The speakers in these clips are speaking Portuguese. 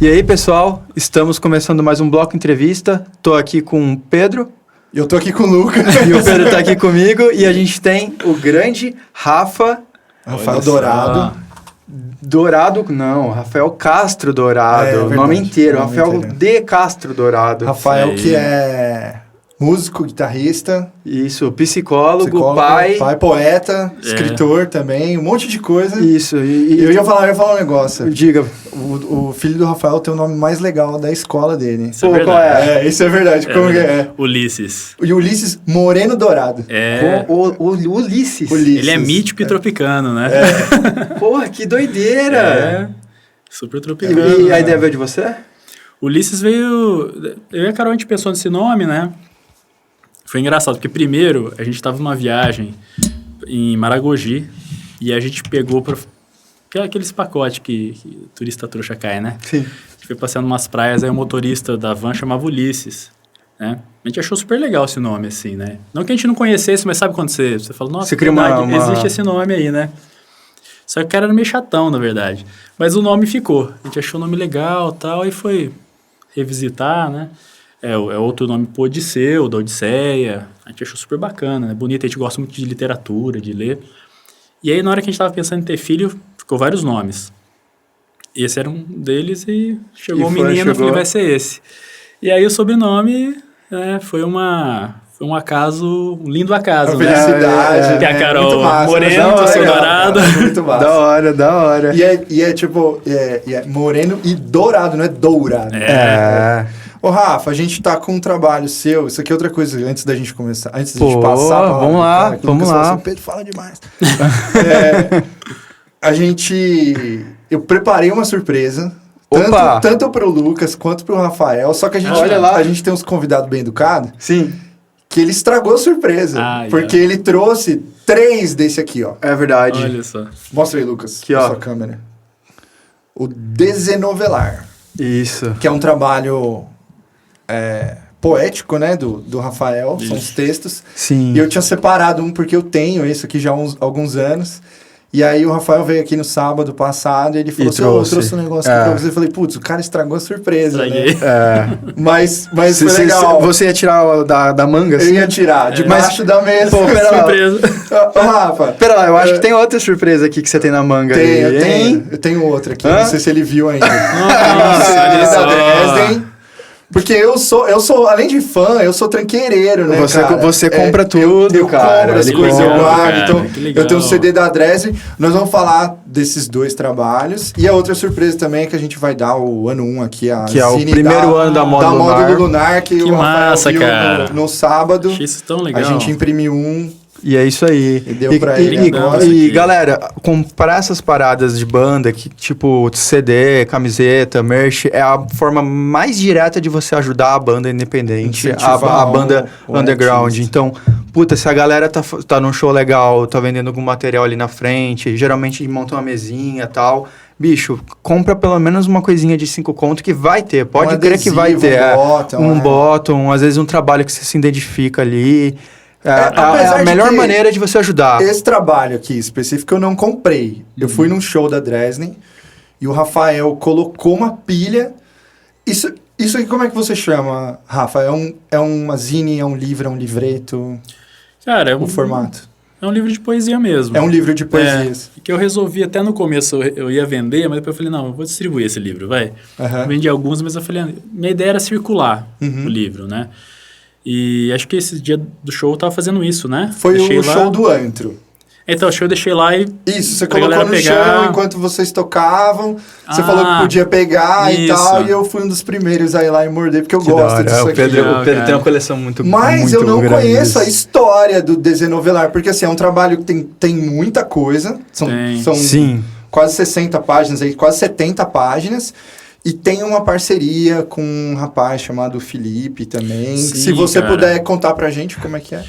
E aí, pessoal, estamos começando mais um Bloco Entrevista. Tô aqui com o Pedro. E eu tô aqui com o Lucas. E o Pedro tá aqui comigo. E a gente tem o grande Rafael Dourado. Dourado, não, Rafael Castro Dourado. Verdade, nome inteiro, nome Rafael inteiro. D. Castro Dourado. Rafael, que é músico, guitarrista, Isso, psicólogo, pai, poeta, escritor também, um monte de coisa. Isso, E eu ia falar um negócio. Diga. O filho do Rafael tem o nome mais legal da escola dele. Isso é verdade. Isso é verdade. Como que é? Ulisses. E Ulisses Moreno Dourado. O Ulisses. Ele é mítico e tropicano, né? Porra, que doideira. Super tropicano. E a ideia veio de você? Ulisses veio... Eu e a Carol, a gente pensou nesse nome, né? Foi engraçado, porque primeiro a gente tava numa viagem em Maragogi e a gente pegou aqueles pacotes que turista trouxa cai, né? Sim. A gente foi passeando umas praias, aí o motorista da van chamava Ulisses, né? A gente achou super legal esse nome, assim, né? Não que a gente não conhecesse, mas sabe quando você fala, nossa, você cria existe esse nome aí, né? Só que o cara era meio chatão, na verdade. Mas o nome ficou. A gente achou o nome legal e tal, e foi revisitar, né? É outro nome pro Odisseu, da Odisseia. A gente achou super bacana, né? Bonito, a gente gosta muito de literatura, de ler. E aí, na hora que a gente tava pensando em ter filho, ficou vários nomes. Esse era um deles e chegou o menino, eu falei, vai ser esse. E aí o sobrenome foi um acaso, um lindo acaso, né? Felicidade. Que a Carol muito massa, Moreno, eu sou Dourado. Muito massa. Da hora. E é tipo, Moreno e Dourado, não é Dourado. Ô, Rafa, a gente tá com um trabalho seu. Isso aqui é outra coisa, antes da gente começar. Antes da gente passar pra vamos lá, vamos lá. O Pedro fala demais. Eu preparei uma surpresa. Tanto pro Lucas quanto pro Rafael. Só que a gente tem uns convidados bem educados. Sim. Que ele estragou a surpresa. Porque ele trouxe 3 desse aqui, ó. É verdade. Olha só. Mostra aí, Lucas. Aqui, ó. Sua câmera. O Desenovelar. Isso. Que é um trabalho poético, né? Do Rafael. Isso. São os textos. Sim. E eu tinha separado um porque eu tenho esse aqui já há alguns anos. E aí o Rafael veio aqui no sábado passado e ele falou assim, eu trouxe um negócio aqui pra você. Eu falei, putz, o cara estragou a surpresa, né? Mas foi legal. Você ia tirar da manga, assim? Eu ia tirar, debaixo da mesa. Pô, pera lá. Surpresa. Rafa. Pera lá, eu acho que tem outra surpresa aqui que você tem na manga. Eu tenho outra aqui, não sei se ele viu ainda. Nossa, da Dresden. Porque eu sou, além de fã, eu sou tranqueireiro, né, cara? Você compra tudo, eu cara. Compro as coisas, eu guardo. Então, eu tenho o CD da Dresden. Nós vamos falar desses 2 trabalhos. E a outra surpresa também é que a gente vai dar o ano 1 aqui. Que é o primeiro ano da Módulo Lunar. Que o Rafael viu no sábado. Achei isso tão legal. A gente imprimiu um. E é isso aí. E deu pra ele. E galera, comprar essas paradas de banda, que tipo CD, camiseta, merch, é a forma mais direta de você ajudar a banda independente, a banda underground. Artista. Então, puta, se a galera tá num show legal, tá vendendo algum material ali na frente, geralmente monta uma mesinha e tal, bicho, compra pelo menos uma coisinha de 5 conto que vai ter. Pode crer que vai ter. Um bottom, às vezes um trabalho que você se identifica ali. A melhor maneira de você ajudar. Esse trabalho aqui específico eu não comprei. Eu fui num show da Dresden e o Rafael colocou uma pilha. Isso aqui como é que você chama, Rafa? É uma zine, é um livro, é um livreto? Cara, o formato? É um livro de poesia mesmo. É um livro de poesias. Que eu resolvi, até no começo eu ia vender, mas depois eu falei, não, eu vou distribuir esse livro, vai. Uhum. Vendi alguns, mas eu falei, minha ideia era circular o livro, né? E acho que esse dia do show eu tava fazendo isso, né? Foi o show do antro. Então, o show eu deixei lá e... Isso, você colocou no chão enquanto vocês tocavam. Você falou que podia pegar e tal. E eu fui um dos primeiros a ir lá e morder, porque eu gosto disso aqui. O Pedro tem uma coleção muito grande. Mas eu não conheço a história do Desenovelar, porque assim, é um trabalho que tem muita coisa. São quase 60 páginas aí, quase 70 páginas. E tem uma parceria com um rapaz chamado Felipe também. Sim, se você puder contar pra gente como é que é.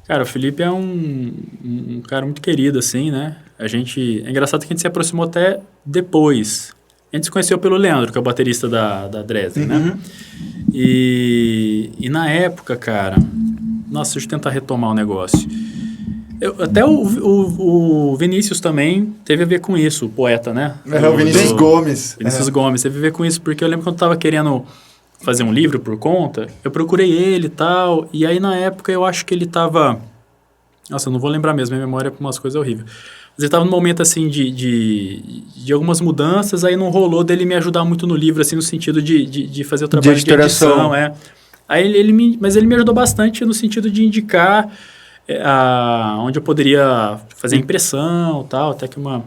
Cara, o Felipe é um cara muito querido, assim, né? É engraçado que a gente se aproximou até depois. A gente se conheceu pelo Leandro, que é o baterista da Dresden, né? E na época, cara... Nossa, deixa eu tentar retomar o negócio. Até o Vinícius também teve a ver com isso, o poeta, né? O Vinícius Gomes. Vinícius Gomes teve a ver com isso, porque eu lembro quando eu tava querendo fazer um livro por conta, eu procurei ele e tal, e aí na época eu acho que ele tava... Nossa, eu não vou lembrar mesmo, minha memória é pra umas coisas horríveis. Mas ele tava num momento, assim, de algumas mudanças, aí não rolou dele me ajudar muito no livro, assim, no sentido de fazer o trabalho de edição, Aí mas ele me ajudou bastante no sentido de indicar onde eu poderia fazer impressão e tal, até que uma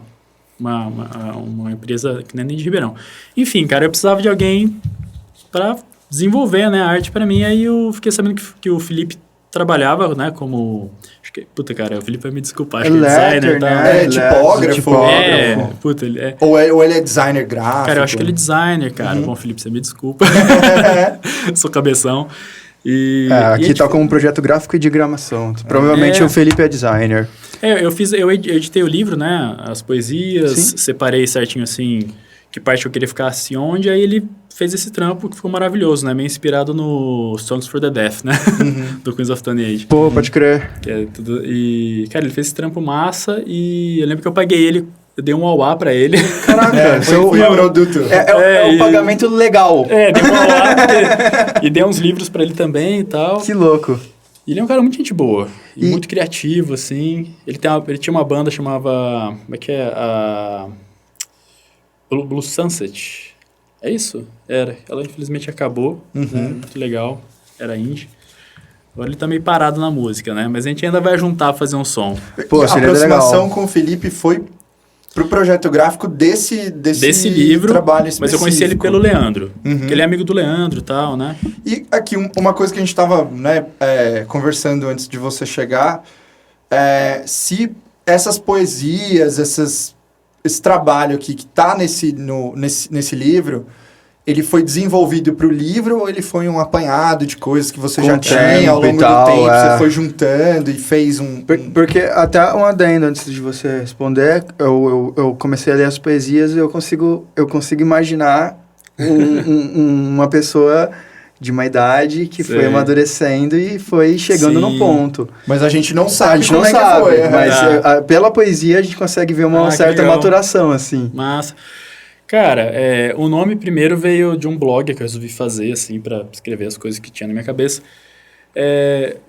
empresa que nem de Ribeirão. Enfim, cara, eu precisava de alguém para desenvolver, né, a arte para mim, aí eu fiquei sabendo que o Felipe trabalhava, né, como... Puta, cara, o Felipe vai me desculpar, acho que é designer, né? Tipógrafo. Ou ele é designer gráfico. Cara, eu acho que ele é designer, cara. Bom, Felipe, você me desculpa. Sou cabeção. Aqui tá como um projeto gráfico e de diagramação. Provavelmente o Felipe é designer. Eu editei o livro, né, as poesias, separei certinho, assim, que parte eu queria ficar assim, onde, aí ele fez esse trampo que ficou maravilhoso, né? Meio inspirado no Songs for the Deaf, né? Do Queens of Stone Age. Pô, pode crer. E, cara, ele fez esse trampo massa e eu lembro que eu paguei ele, eu dei um auá pra ele. Caraca, foi o produto. É o pagamento legal. Dei um auá e dei uns livros pra ele também e tal. Que louco. E ele é um cara muito gente boa e muito criativo, assim. Ele tinha uma banda chamava... Como é que é? Blue Sunset. É isso? Era. Ela infelizmente acabou, né? Muito legal. Era indie. Agora ele tá meio parado na música, né? Mas a gente ainda vai juntar, fazer um som. Pô, a aproximação com o Felipe foi pro projeto gráfico desse livro, trabalho específico. Mas eu conheci ele pelo Leandro. Porque ele é amigo do Leandro e tal, né? E aqui, uma coisa que a gente tava, né, conversando antes de você chegar, se essas poesias, esse trabalho aqui que está nesse livro, ele foi desenvolvido para o livro ou ele foi um apanhado de coisas que você já tinha ao longo do tempo, você foi juntando e fez Porque até um adendo antes de você responder, eu comecei a ler as poesias e eu consigo imaginar uma pessoa de uma idade que foi amadurecendo e foi chegando no ponto. Mas a gente não sabe. A gente não sabe, foi, mas pela poesia a gente consegue ver uma certa maturação, assim. Massa. Cara, o nome primeiro veio de um blog que eu resolvi fazer, assim, pra escrever as coisas que tinha na minha cabeça.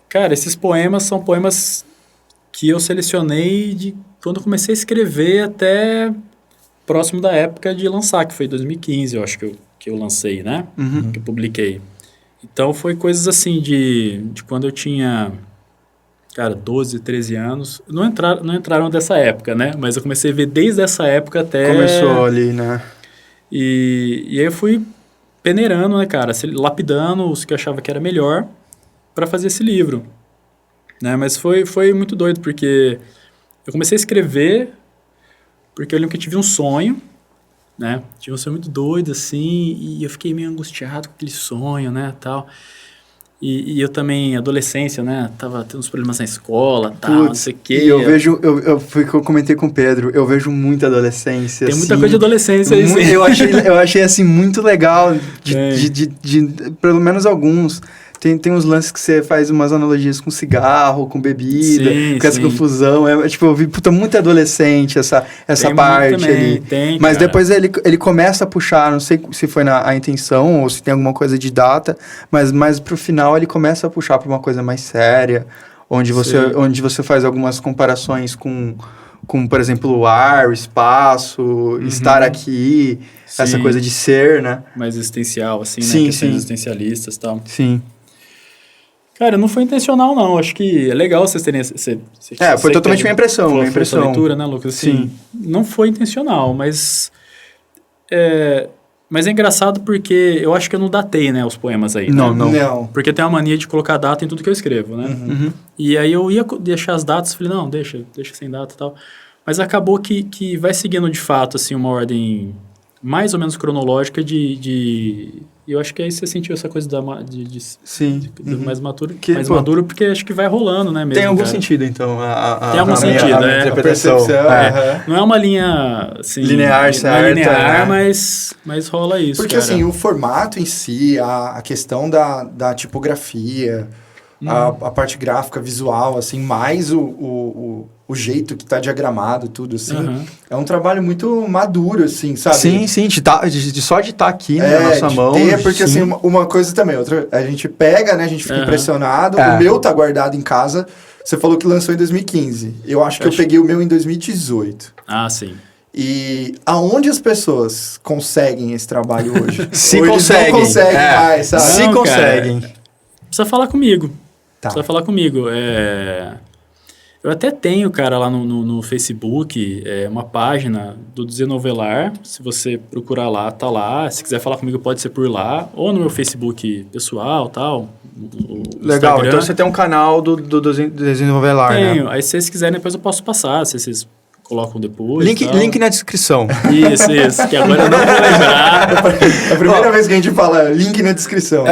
Cara, esses poemas são poemas que eu selecionei de quando eu comecei a escrever até próximo da época de lançar, que foi 2015, eu acho que eu lancei, né? Que eu publiquei. Então, foi coisas assim de quando eu tinha, cara, 12, 13 anos. Não entraram dessa época, né? Mas eu comecei a ver desde essa época até... Começou ali, né? E aí eu fui peneirando, né, cara? Lapidando os que eu achava que era melhor para fazer esse livro. Né? Mas foi muito doido, porque eu comecei a escrever porque eu lembro que eu tive um sonho, né? Tive um sonho muito doido, assim, e eu fiquei meio angustiado com aquele sonho, né, tal. E eu também, adolescência, né, tava tendo uns problemas na escola, tal, não sei o quê. E eu comentei com o Pedro, eu vejo muita adolescência, tem muita coisa de adolescência aí, sim. Eu achei, assim, muito legal, de pelo menos alguns... Tem uns lances que você faz umas analogias com cigarro, com bebida, com essa confusão. Eu vi, muita adolescente essa parte ali. Mas cara, depois ele começa a puxar, não sei se foi a intenção ou se tem alguma coisa de data, mas pro final ele começa a puxar para uma coisa mais séria, onde você faz algumas comparações com, por exemplo, o ar, o espaço, estar aqui, essa coisa de ser, né? Mais existencial, assim, né? Questões existencialistas e tal. Sim. Cara, não foi intencional, não. Acho que é legal vocês terem... foi totalmente minha impressão. Minha leitura, né, Lucas? Assim, não foi intencional, mas... Mas é engraçado porque eu acho que eu não datei, né, os poemas aí. Não. Porque tem uma mania de colocar data em tudo que eu escrevo, né? E aí eu ia deixar as datas, falei, não, deixa sem data e tal. Mas acabou que vai seguindo, de fato, assim, uma ordem mais ou menos cronológica eu acho que aí você sentiu essa coisa mais maduro, maduro, porque acho que vai rolando, né? Mesmo, tem algum sentido, então, tem algum sentido, a interpretação. Não é uma linha assim, linear, certa, mas rola isso. Porque, cara, assim, o formato em si, a questão da tipografia, a parte gráfica, visual, assim, mais o jeito que tá diagramado, tudo, assim. É um trabalho muito maduro, assim, sabe? Sim, só de estar aqui na nossa mão. Porque, assim, uma coisa também, outra, a gente pega, né, a gente fica impressionado. O meu tá guardado em casa. Você falou que lançou em 2015. Eu acho que eu peguei o meu em 2018. Ah, sim. E aonde as pessoas conseguem esse trabalho hoje? Se Ou conseguem. Eles não conseguem mais, sabe? Se conseguem. Precisa falar comigo. Tá. Precisa falar comigo. Eu até tenho, cara, lá no Facebook, uma página do Desenovelar. Se você procurar lá, tá lá. Se quiser falar comigo, pode ser por lá. Ou no meu Facebook pessoal, tal. Legal, Instagram. então você tem um canal do Desenovelar, né? Tenho. Aí se vocês quiserem, depois eu posso passar. Se vocês colocam depois. Link na descrição. Isso. Que agora eu não vou lembrar. É a primeira vez que a gente fala link na descrição.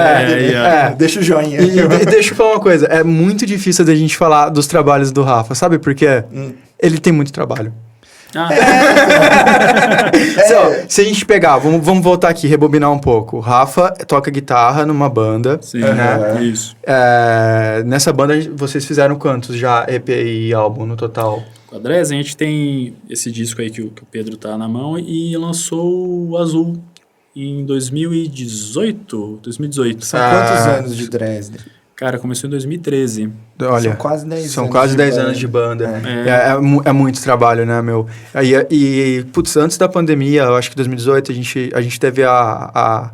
Deixa o joinha. E deixa eu falar uma coisa. É muito difícil da gente falar dos trabalhos do Rafa. Sabe por quê? Ele tem muito trabalho. Se a gente pegar, vamos voltar aqui, rebobinar um pouco. O Rafa toca guitarra numa banda. Sim, né? Isso. Nessa banda, vocês fizeram quantos já EP e álbum no total? Com a Dresden, a gente tem esse disco aí que o Pedro tá na mão e lançou o Azul em 2018. São quantos anos de Dresden? Cara, começou em 2013. Olha, são quase 10 anos. São quase 10 anos de banda. É muito trabalho, né, meu? Putz, antes da pandemia, eu acho que em 2018, a gente teve a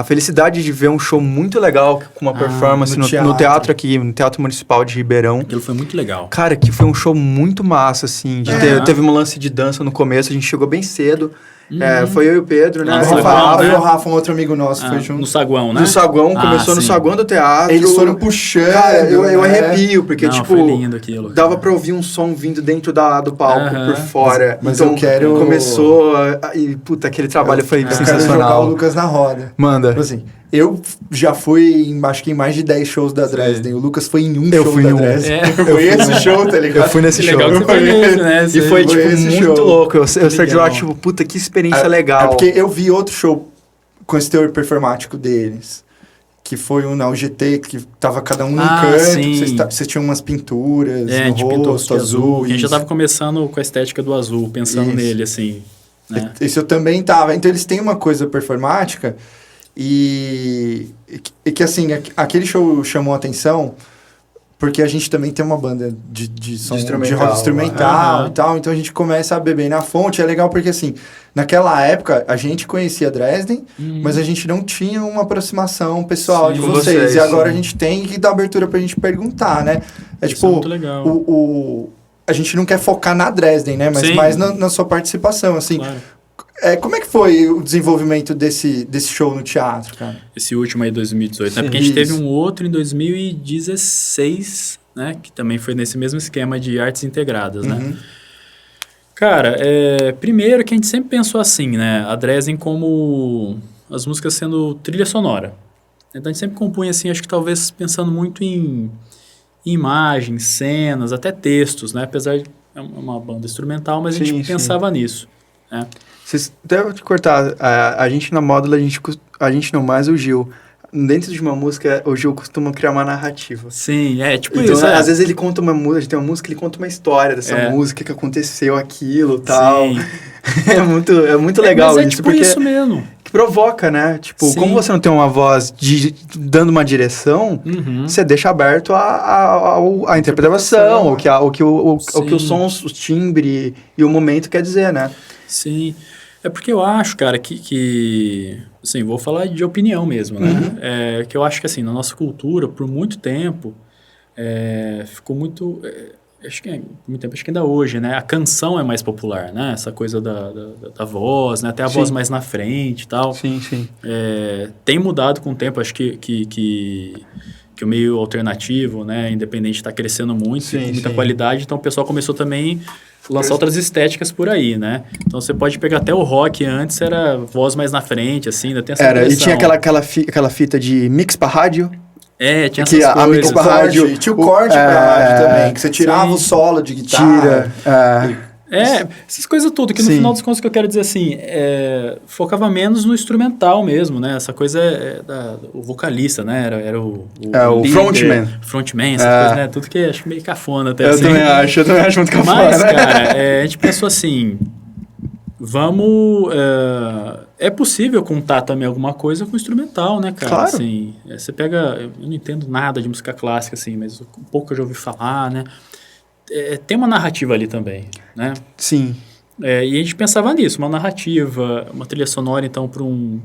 felicidade de ver um show muito legal com uma performance no teatro aqui, no Teatro Municipal de Ribeirão. Aquilo foi muito legal. Cara, que foi um show muito massa, assim. Teve um lance de dança no começo, a gente chegou bem cedo. Foi eu e o Pedro, né? Eu e o Rafa, um outro amigo nosso, foi junto. No saguão, né? No saguão, começou no saguão do teatro. Eles foram puxando. Cara, eu arrepio, porque, foi lindo aquilo, cara. dava pra ouvir um som vindo dentro do palco, por fora. Mas então, eu começou, e puta, aquele trabalho foi sensacional. Eu quero jogar o Lucas na roda. Manda. Tipo assim, eu já fui acho que em mais de 10 shows da Dresden. O Lucas foi em eu show fui da em Dresden. Eu fui esse show, tá ligado? Eu fui nesse show. Legal que você foi nesse, né? E foi, tipo, muito show. louco. Eu saí de lá, tipo, puta, que experiência legal. Porque eu vi outro show com esse teor performático deles, que foi um na UGT, que tava cada um num canto, vocês tinham umas pinturas no rosto, azul. A gente já tava começando com a estética do azul, pensando nele, assim. Né? Isso eu também tava. Então eles têm uma coisa performática e que, assim, aquele show chamou a atenção porque a gente também tem uma banda de som de rock instrumental e tal, então a gente começa a beber na fonte. É legal porque, assim, naquela época a gente conhecia Dresden, mas a gente não tinha uma aproximação pessoal de vocês. E agora a gente tem que dar abertura pra gente perguntar, né? Isso é muito legal. A gente não quer focar na Dresden, né? Mas mais na sua participação, assim. Claro. Como é que foi o desenvolvimento desse show no teatro, cara? Esse último aí, 2018, né? Porque a gente teve um outro em 2016, né? Que também foi nesse mesmo esquema de artes integradas, né? Cara, primeiro que a gente sempre pensou assim, né? A Dresden como as músicas sendo trilha sonora. Então a gente sempre compunha assim, acho que talvez pensando muito em imagens, cenas, até textos, né? Apesar de é uma banda instrumental, mas a gente pensava nisso, né? Vocês devem te cortar. A gente na Módula, a gente não, mais o Gil. Dentro de uma música, o Gil costuma criar uma narrativa. Sim, tipo então, isso. Às vezes ele conta uma música, a gente tem uma música, ele conta uma história dessa música, que aconteceu aquilo e tal. Sim. É muito legal mas isso. Tipo porque isso mesmo. Que provoca, né? Tipo, como você não tem uma voz dando uma direção, você deixa aberto a interpretação, o que o som, o timbre e o momento quer dizer, né? Sim. É porque eu acho, cara, que assim, vou falar de opinião mesmo, né? Que eu acho que, assim, na nossa cultura, por muito tempo, ficou muito... acho que ainda hoje, né? A canção é mais popular, né? Essa coisa da voz, né? Até a voz mais na frente e tal. Sim. Tem mudado com o tempo, acho que o meio alternativo, né? Independente está crescendo muito, com muita qualidade, então o pessoal começou também lançar outras estéticas por aí, né? Então você pode pegar até o rock, antes era voz mais na frente, assim, ainda tem essa e tinha aquela fita de mix pra rádio. Tinha essas coisas. A mix pra rádio. Tinha o corte pra rádio também, que você tirava o solo de guitarra. Essas coisas tudo, que no final dos contos que eu quero dizer assim, focava menos no instrumental mesmo, né? Essa coisa o vocalista, né? Era o frontman. Frontman, essa coisa, né? Tudo que acho meio cafona até eu assim. Também acho muito cafona. Mas, cara, a gente pensou assim, é possível contar também alguma coisa com instrumental, né, cara? Claro. Assim, você pega, eu não entendo nada de música clássica, assim, mas um pouco que eu já ouvi falar, né? Tem uma narrativa ali também, né? Sim. E a gente pensava nisso, uma narrativa, uma trilha sonora, então,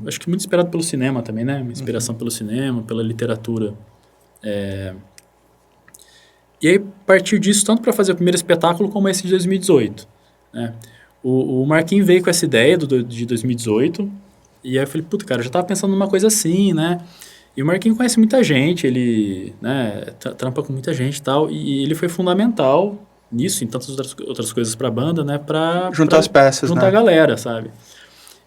acho que muito inspirado pelo cinema também, né? Uma inspiração pelo cinema, pela literatura. E aí, partiu disso, tanto para fazer o primeiro espetáculo, como esse de 2018, né? O Marquinhos veio com essa ideia de 2018, e aí eu falei, puta, cara, eu já tava pensando numa coisa assim, né? E o Marquinhos conhece muita gente, ele, né, trampa com muita gente e tal, e ele foi fundamental nisso, em tantas outras coisas pra banda, né, juntar as peças, juntar a galera, sabe?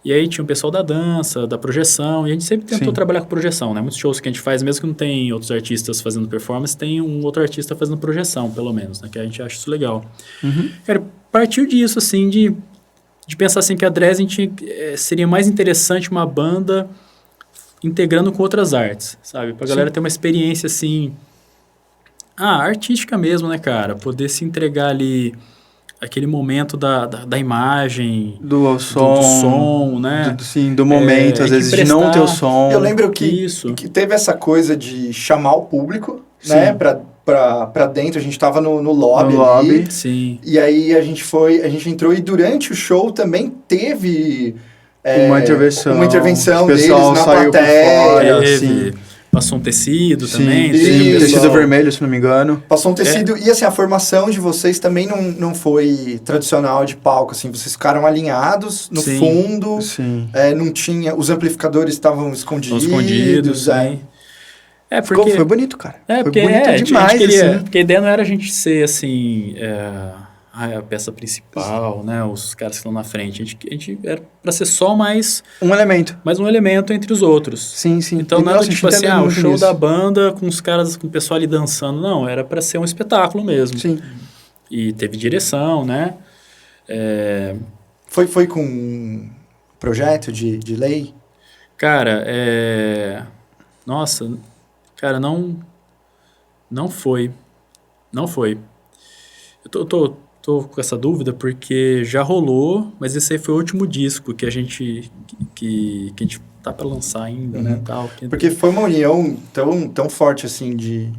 E aí tinha o pessoal da dança, da projeção, e a gente sempre tentou trabalhar com projeção, né? Muitos shows que a gente faz, mesmo que não tem outros artistas fazendo performance, tem um outro artista fazendo projeção, pelo menos, né? Que a gente acha isso legal. Cara, partiu disso, assim, de pensar assim que a Dresden seria mais interessante uma banda integrando com outras artes, sabe? Pra galera ter uma experiência, assim, artística mesmo, né, cara? Poder se entregar ali aquele momento da imagem, do som, né? Do momento, às vezes, de não ter o som. Eu lembro que teve essa coisa de chamar o público, né? Pra dentro, a gente tava no lobby ali. Sim. E aí a gente entrou e durante o show também teve uma intervenção deles na plateia. Passou um tecido também. Tecido vermelho, se não me engano. Passou um tecido. E assim, a formação de vocês também não foi tradicional de palco, assim. Vocês ficaram alinhados no fundo. Sim. Não tinha... Os amplificadores estavam escondidos. Sim. Foi bonito, cara. Foi bonito demais, assim. Porque a ideia não era a gente ser, assim... a peça principal, né? Os caras que estão na frente. A gente era pra ser só mais um elemento entre os outros. Sim. Então, nada tipo assim, o show da banda com os caras, com o pessoal ali dançando. Não, era pra ser um espetáculo mesmo. Sim. E teve direção, né? Foi com um projeto de lei? Cara, Nossa, cara, não foi. Não foi. Eu tô com essa dúvida porque já rolou, mas esse aí foi o último disco que a gente tá para lançar ainda, né, tal. Porque foi uma união tão forte assim de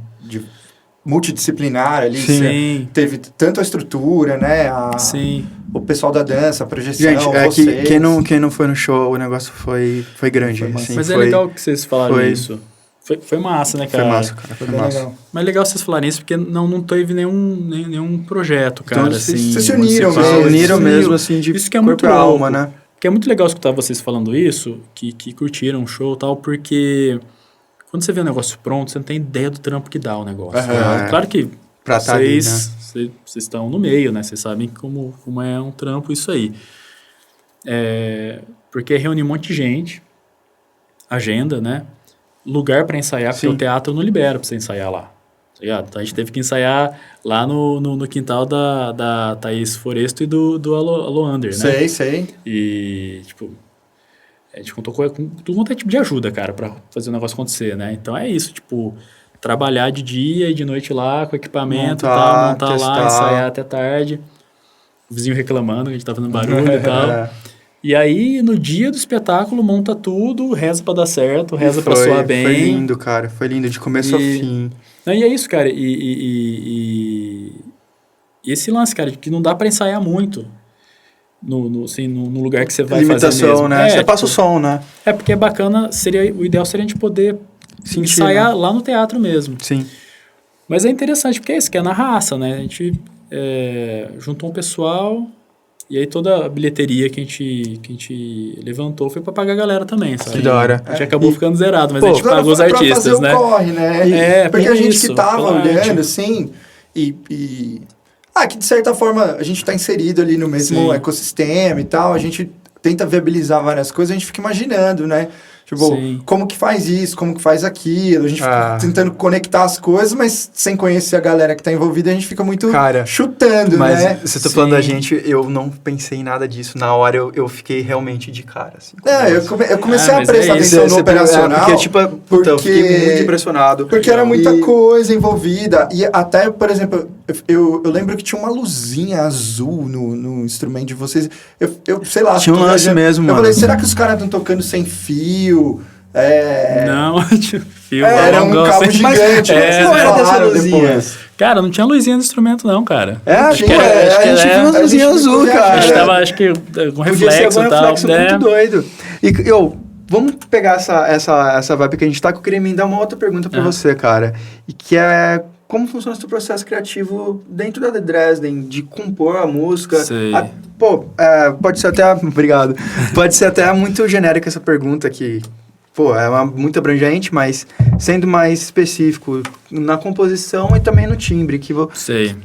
multidisciplinar ali. Sim. Teve tanto a estrutura, né, Sim. O pessoal da dança, a projeção, gente, quem não foi no show, o negócio foi grande. Assim, mas é legal que vocês falaram isso. Foi massa, né, cara? Foi massa, cara. Foi massa. Legal. Mas é legal vocês falarem isso, porque não teve nenhum projeto, cara, então, assim... Vocês se uniram mesmo. Se uniram mesmo, assim, de isso que é muito corpo e alma, né? Porque é muito legal escutar vocês falando isso, que curtiram o show e tal, porque quando você vê o negócio pronto, você não tem ideia do trampo que dá o negócio. Né? Claro que vocês estão no meio, né? Vocês sabem como é um trampo isso aí. Porque reúne um monte de gente, agenda, né? Lugar para ensaiar, porque o teatro não libera para você ensaiar lá. Tá ligado? Então a gente teve que ensaiar lá no quintal da Thaís Foresto e do Aloander, né? Sei. E, tipo, a gente contou com tudo quanto é tipo de ajuda, cara, para fazer o negócio acontecer, né? Então é isso, tipo, trabalhar de dia e de noite lá com equipamento montar lá, ensaiar até tarde. O vizinho reclamando que a gente tava fazendo barulho e tal. E aí, no dia do espetáculo, monta tudo, reza pra dar certo, reza pra soar bem. Foi lindo, cara. Foi lindo, de começo ao fim. E é isso, cara. E esse lance, cara, que não dá pra ensaiar muito no lugar que você vai fazer mesmo. Né? Você passa o som, né? Porque é bacana, o ideal seria a gente poder ensaiar lá no teatro mesmo. Sim. Mas é interessante, porque é isso, que é na raça, né? A gente juntou um pessoal... E aí toda a bilheteria que a gente levantou foi pra pagar a galera também, sabe? Que da hora. A gente acabou ficando zerado, mas a gente pagou os artistas, fazer né? O corre, né? Porque a gente que tava olhando, assim, que de certa forma a gente tá inserido ali no mesmo ecossistema e tal, a gente tenta viabilizar várias coisas, a gente fica imaginando, né? Tipo, como que faz isso, como que faz aquilo, a gente fica tentando conectar as coisas, mas sem conhecer a galera que tá envolvida, a gente fica muito chutando, mas né? Você tá falando da gente, eu não pensei em nada disso, na hora eu fiquei realmente de cara, assim. Eu comecei a prestar atenção no operacional, porque eu fiquei muito impressionado. Porque era muita coisa envolvida, e até, por exemplo, eu lembro que tinha uma luzinha azul no instrumento de vocês, eu sei lá. Tinha um lance mesmo, mano. Eu falei, será que os caras estão tocando sem fio? Não, tinha fio. Era um cabo gigante. Não era dessa luzinha. Cara, não tinha luzinha no instrumento, não, cara. Acho que a gente viu uma luzinha azul, cara. A gente tava, acho que, com reflexo e tal. Reflexo muito doido. E, vamos pegar essa vibe que a gente tá, que eu queria emendar uma outra pergunta pra você, cara. E que é... Como funciona o seu processo criativo dentro da The Dresden, de compor a música? Pode ser até... Obrigado. Pode ser até muito genérica essa pergunta que... muito abrangente, mas sendo mais específico na composição e também no timbre, que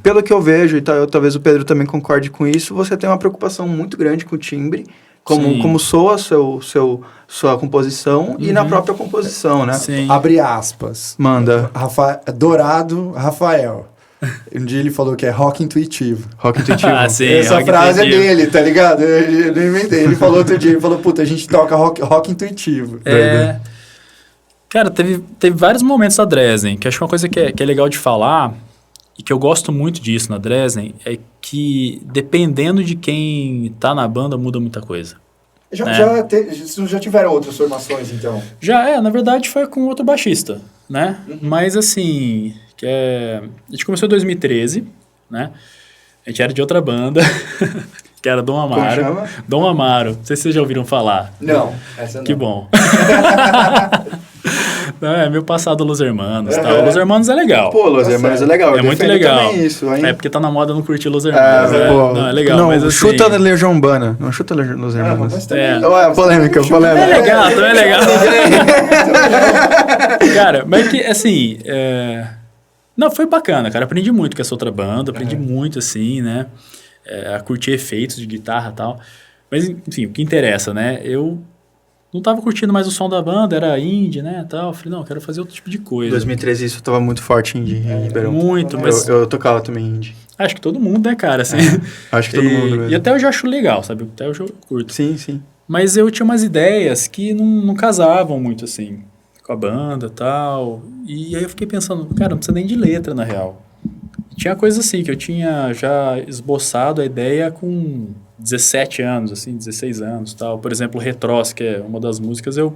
pelo que eu vejo, e talvez o Pedro também concorde com isso, você tem uma preocupação muito grande com o timbre, como soa sua composição e na própria composição, né? Sim. Abre aspas. Manda. Dourado Rafael. Um dia ele falou que é rock intuitivo. Rock intuitivo. Sim, essa frase é dele, tá ligado? Eu não inventei. Ele falou outro dia, ele falou, puta, a gente toca rock intuitivo. Cara, teve vários momentos da Dresden, que acho que uma coisa que é legal de falar, e que eu gosto muito disso na Dresden, é que dependendo de quem tá na banda, muda muita coisa. Já tiveram outras formações, então? Na verdade foi com outro baixista, né? Mas assim, a gente começou em 2013, né? A gente era de outra banda, que era Dom Amaro. Como chama? Dom Amaro, não sei se vocês já ouviram falar. Não, essa não. Que bom. Não, é meu passado Los Hermanos, tá? Los Hermanos é legal. Los Hermanos é legal. É muito legal. Isso, hein? É porque tá na moda não curtir Los Hermanos. Não, é legal. Não, mas assim... chuta a Legião Urbana. Não chuta Los Hermanos. Polêmica. É legal, também é legal. Cara, mas que, assim... Não, foi bacana, cara. Aprendi muito com essa outra banda. Aprendi muito, assim, né? A curtir efeitos de guitarra e tal. Mas, enfim, o que interessa, né? Eu não tava curtindo mais o som da banda, era indie, né, tal. Eu falei, não, eu quero fazer outro tipo de coisa. Em 2013 isso tava muito forte indie em Ribeirão. Muito, mas... Eu tocava também indie. Acho que todo mundo, né, cara, assim. Acho que todo mundo mesmo. E até hoje eu acho legal, sabe? Até hoje eu curto. Sim, sim. Mas eu tinha umas ideias que não casavam muito, assim, com a banda e tal. E aí eu fiquei pensando, cara, não precisa nem de letra, na real. E tinha coisa assim, que eu tinha já esboçado a ideia com 17 anos, assim, 16 anos tal. Por exemplo, Retrós, que é uma das músicas, o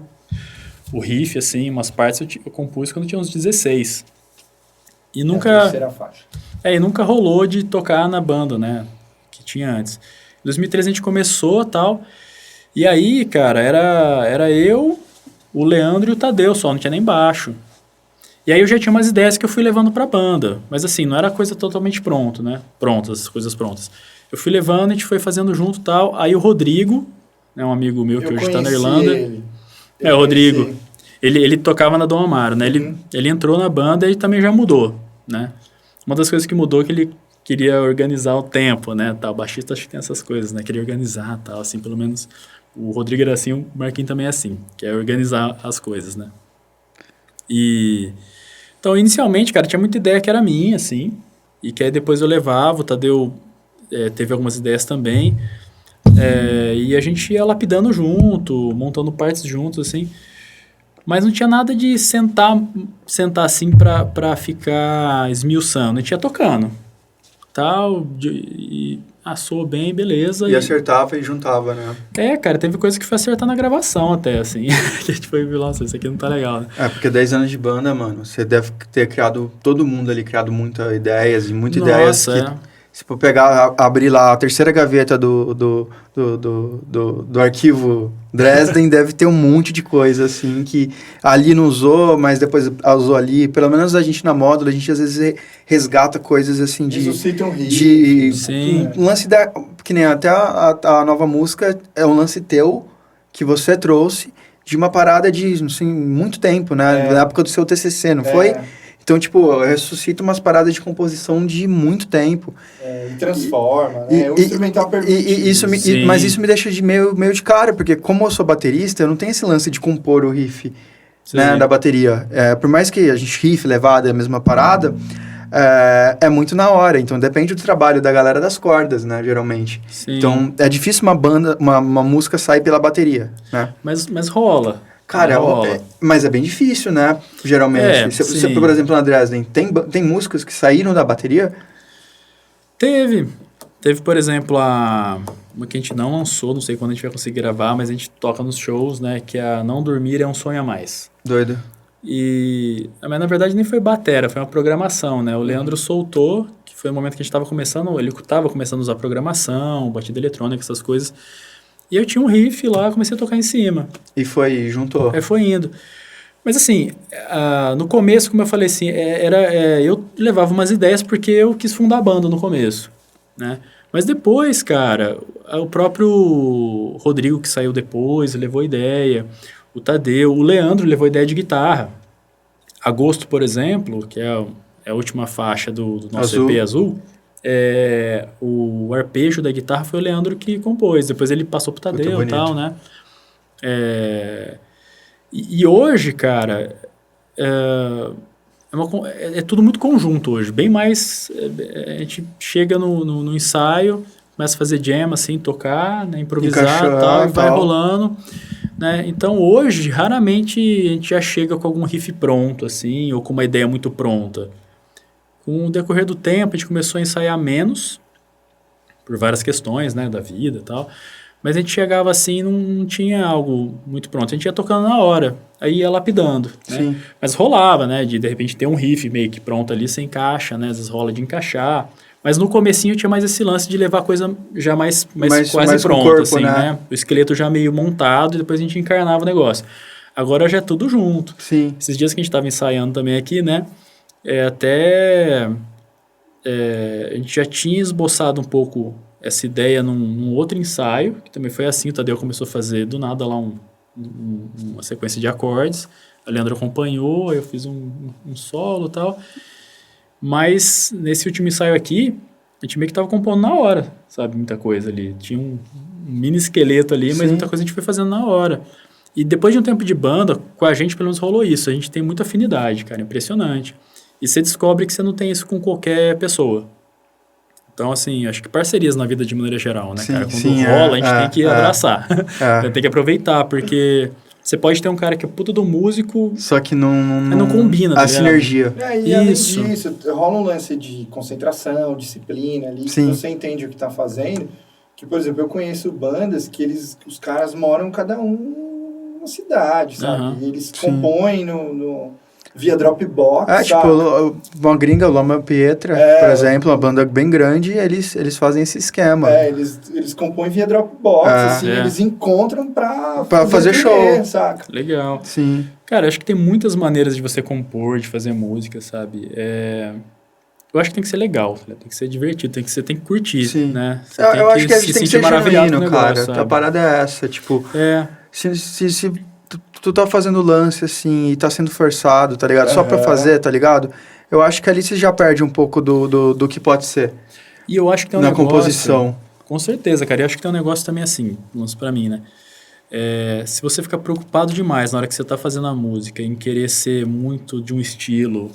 riff, assim, umas partes eu compus quando eu tinha uns 16. E nunca... A terceira faixa. E nunca rolou de tocar na banda, né? Que tinha antes. Em 2013 a gente começou tal. E aí, cara, era eu, o Leandro e o Tadeu só, não tinha nem baixo. E aí eu já tinha umas ideias que eu fui levando pra banda. Mas assim, não era coisa totalmente pronta, né? Prontas, coisas prontas. Eu fui levando, a gente foi fazendo junto e tal. Aí o Rodrigo, né, um amigo meu que hoje tá na Irlanda. O Rodrigo. Ele tocava na Dom Amaro, né? Ele entrou na banda e também já mudou, né? Uma das coisas que mudou é que ele queria organizar o tempo, né? Tal. O baixista acho que tem essas coisas, né? Queria organizar, tal, assim, pelo menos o Rodrigo era assim, o Marquinhos também é assim, que é organizar as coisas, né? Então, inicialmente, cara, tinha muita ideia que era minha, assim, e que aí depois eu levava, o Tadeu teve algumas ideias também, e a gente ia lapidando junto, montando partes juntos, assim, mas não tinha nada de sentar assim pra ficar esmiuçando, a gente ia tocando, tal, soou bem, beleza. E acertava e juntava, né? Cara, teve coisa que foi acertar na gravação até, assim, que a gente foi, nossa, isso aqui não tá legal, né? Porque 10 anos de banda, mano, você deve ter criado, todo mundo ali, criado muitas ideias, e muitas ideias que... Se for pegar, abrir lá a terceira gaveta do arquivo Dresden, deve ter um monte de coisa, assim, que ali não usou, mas depois usou ali. Pelo menos a gente na Módulo, a gente às vezes resgata coisas, assim, Ressuscita um rio. Sim. Um lance que nem até a nova música é um lance teu, que você trouxe, de uma parada de, assim, muito tempo, né? Na época do seu TCC, não foi? Então, tipo, ressuscita umas paradas de composição de muito tempo. E transforma, né? O instrumental permite. Mas isso me deixa meio de cara, porque como eu sou baterista, eu não tenho esse lance de compor o riff, né, da bateria. Por mais que a gente riff, levada é a mesma parada, é muito na hora. Então, depende do trabalho da galera das cordas, né, geralmente. Sim. Então, é difícil uma música sair pela bateria, né? Mas rola. Cara, mas é bem difícil, né? Geralmente. Você, por exemplo, na Dresden, tem músicas que saíram da bateria? Teve, por exemplo, uma que a gente não lançou, não sei quando a gente vai conseguir gravar, mas a gente toca nos shows, né? Que é a Não Dormir é um Sonho a Mais. Doido. Mas na verdade nem foi batera, foi uma programação, né? O Leandro soltou, que foi o momento que a gente estava começando, ele estava começando a usar programação, batida eletrônica, essas coisas. E eu tinha um riff lá, comecei a tocar em cima. E juntou? Foi indo. Mas assim, no começo, como eu falei assim, eu levava umas ideias porque eu quis fundar a banda no começo, né? Mas depois, cara, o próprio Rodrigo que saiu depois, levou ideia, o Tadeu, o Leandro levou ideia de guitarra. Agosto, por exemplo, que é a última faixa do nosso EP Azul, o arpejo da guitarra foi o Leandro que compôs. Depois ele passou pro Tadeu e tal, né? E hoje, cara, é tudo muito conjunto hoje. Bem mais... a gente chega no ensaio, começa a fazer jam, assim, tocar, né, improvisar e vai rolando. Né? Então, hoje, raramente a gente já chega com algum riff pronto, assim, ou com uma ideia muito pronta. Com o decorrer do tempo, a gente começou a ensaiar menos, por várias questões, né, da vida e tal. Mas a gente chegava assim e não tinha algo muito pronto. A gente ia tocando na hora, aí ia lapidando. Né? Mas rolava, né, de repente ter um riff meio que pronto ali, sem encaixa, né, às vezes rola de encaixar. Mas no comecinho tinha mais esse lance de levar a coisa já mais quase pronta, corpo, assim, né? O esqueleto já meio montado e depois a gente encarnava o negócio. Agora já é tudo junto. Sim. Esses dias que a gente estava ensaiando também aqui, né? A gente já tinha esboçado um pouco essa ideia num outro ensaio, que também foi assim, o Tadeu começou a fazer do nada lá uma sequência de acordes, a Leandro acompanhou, aí eu fiz um solo e tal. Mas nesse último ensaio aqui, a gente meio que tava compondo na hora, sabe? Muita coisa ali. Tinha um mini esqueleto ali, mas muita coisa a gente foi fazendo na hora. E depois de um tempo de banda, com a gente pelo menos rolou isso. A gente tem muita afinidade, cara, impressionante. E você descobre que você não tem isso com qualquer pessoa. Então, assim, acho que parcerias na vida de maneira geral, né, cara? Quando rola, a gente tem que abraçar. Tem que aproveitar, porque... Você pode ter um cara que é puta do músico... Só que não combina, tá a sinergia. E além disso, rola um lance de concentração, disciplina ali, que você entende o que tá fazendo. Que, por exemplo, eu conheço bandas que os caras moram cada um numa cidade, sabe? E eles compõem via Dropbox, tipo, uma gringa, Loma Pietra, por exemplo, uma banda bem grande, eles fazem esse esquema. Eles compõem via Dropbox, eles encontram pra fazer show. Saca? Legal. Sim. Cara, acho que tem muitas maneiras de você compor, de fazer música, sabe? Eu acho que tem que ser legal, tem que ser divertido, você tem que curtir, né? Eu acho que a gente tem que ser genuíno, cara. Negócio, a parada é essa, tipo... Se tu tá fazendo lance, assim, e tá sendo forçado, tá ligado? Só pra fazer, tá ligado? Eu acho que ali você já perde um pouco do que pode ser. E eu acho que tem na composição. Com certeza, cara. E acho que tem um negócio também assim, pelo menos pra mim, né? Se você ficar preocupado demais na hora que você tá fazendo a música, em querer ser muito de um estilo,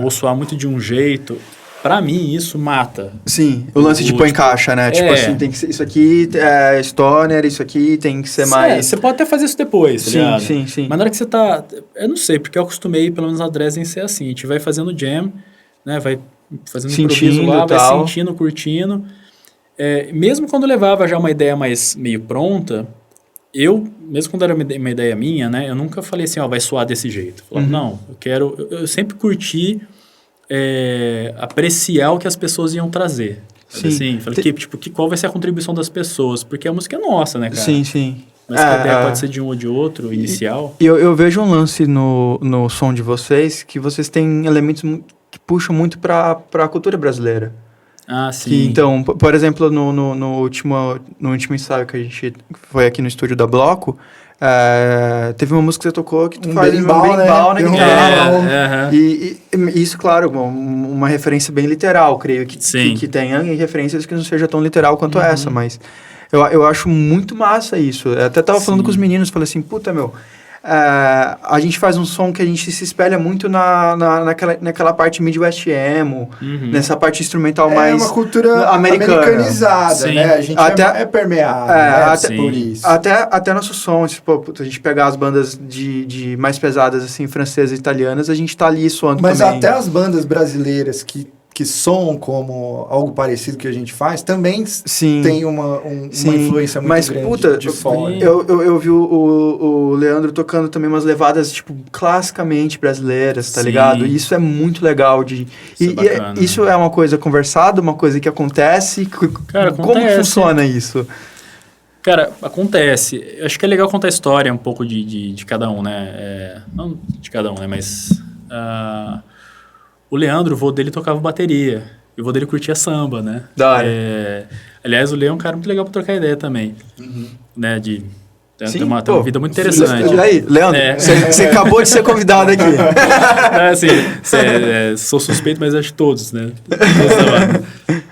ou soar muito de um jeito... Pra mim, isso mata. Sim, o lance de pôr em caixa, né? Tipo assim, tem que ser, isso aqui é stoner, isso aqui tem que ser mais... Você pode até fazer isso depois, tá ligado? Sim. Mas na hora que você tá... Eu não sei, porque eu acostumei, pelo menos na Dresden, ser assim. A gente vai fazendo jam, né? Vai fazendo improviso lá, vai sentindo, curtindo. Mesmo quando eu levava já uma ideia mais meio pronta, mesmo quando era uma ideia minha, né? Eu nunca falei assim, vai soar desse jeito. Eu falava, não, eu sempre curti... apreciar o que as pessoas iam trazer. Assim, falei, qual vai ser a contribuição das pessoas? Porque a música é nossa, né, cara? Sim. Mas a ideia pode ser de um ou de outro, inicial. Eu vejo um lance no som de vocês, que vocês têm elementos que puxam muito para a cultura brasileira. Sim. Então, por exemplo, no último ensaio que a gente foi aqui no estúdio da Bloco, Teve uma música que você tocou que tu um faz berimbau, né? E isso, claro, uma referência bem literal, creio que tenha referências que não seja tão literal quanto essa, mas eu acho muito massa isso. Eu até tava falando com os meninos, falei assim, puta, meu, a gente faz um som que a gente se espelha muito naquela parte Midwest emo, nessa parte instrumental mais... É uma cultura americanizada, né? A gente é permeado por isso. Até nosso som, tipo, a gente pegar as bandas de mais pesadas, assim, francesas e italianas, a gente tá ali soando também. Mas até as bandas brasileiras que soam como algo parecido que a gente faz, também tem uma influência muito grande de fora. Eu vi o Leandro tocando também umas levadas, tipo, classicamente brasileiras, tá ligado? E isso é muito legal. Isso é uma coisa conversada, uma coisa que acontece. Cara, como funciona isso? Cara, acontece. Eu acho que é legal contar a história um pouco de cada um, né? Não de cada um, né? Mas... o Leandro, o vô dele tocava bateria. E o vô dele curtia samba, né? Da hora. Aliás, o Lê é um cara muito legal pra trocar ideia também. Né? Tem uma vida muito interessante. E aí, Leandro, você acabou de ser convidado aqui. Sou suspeito, mas acho que todos, né?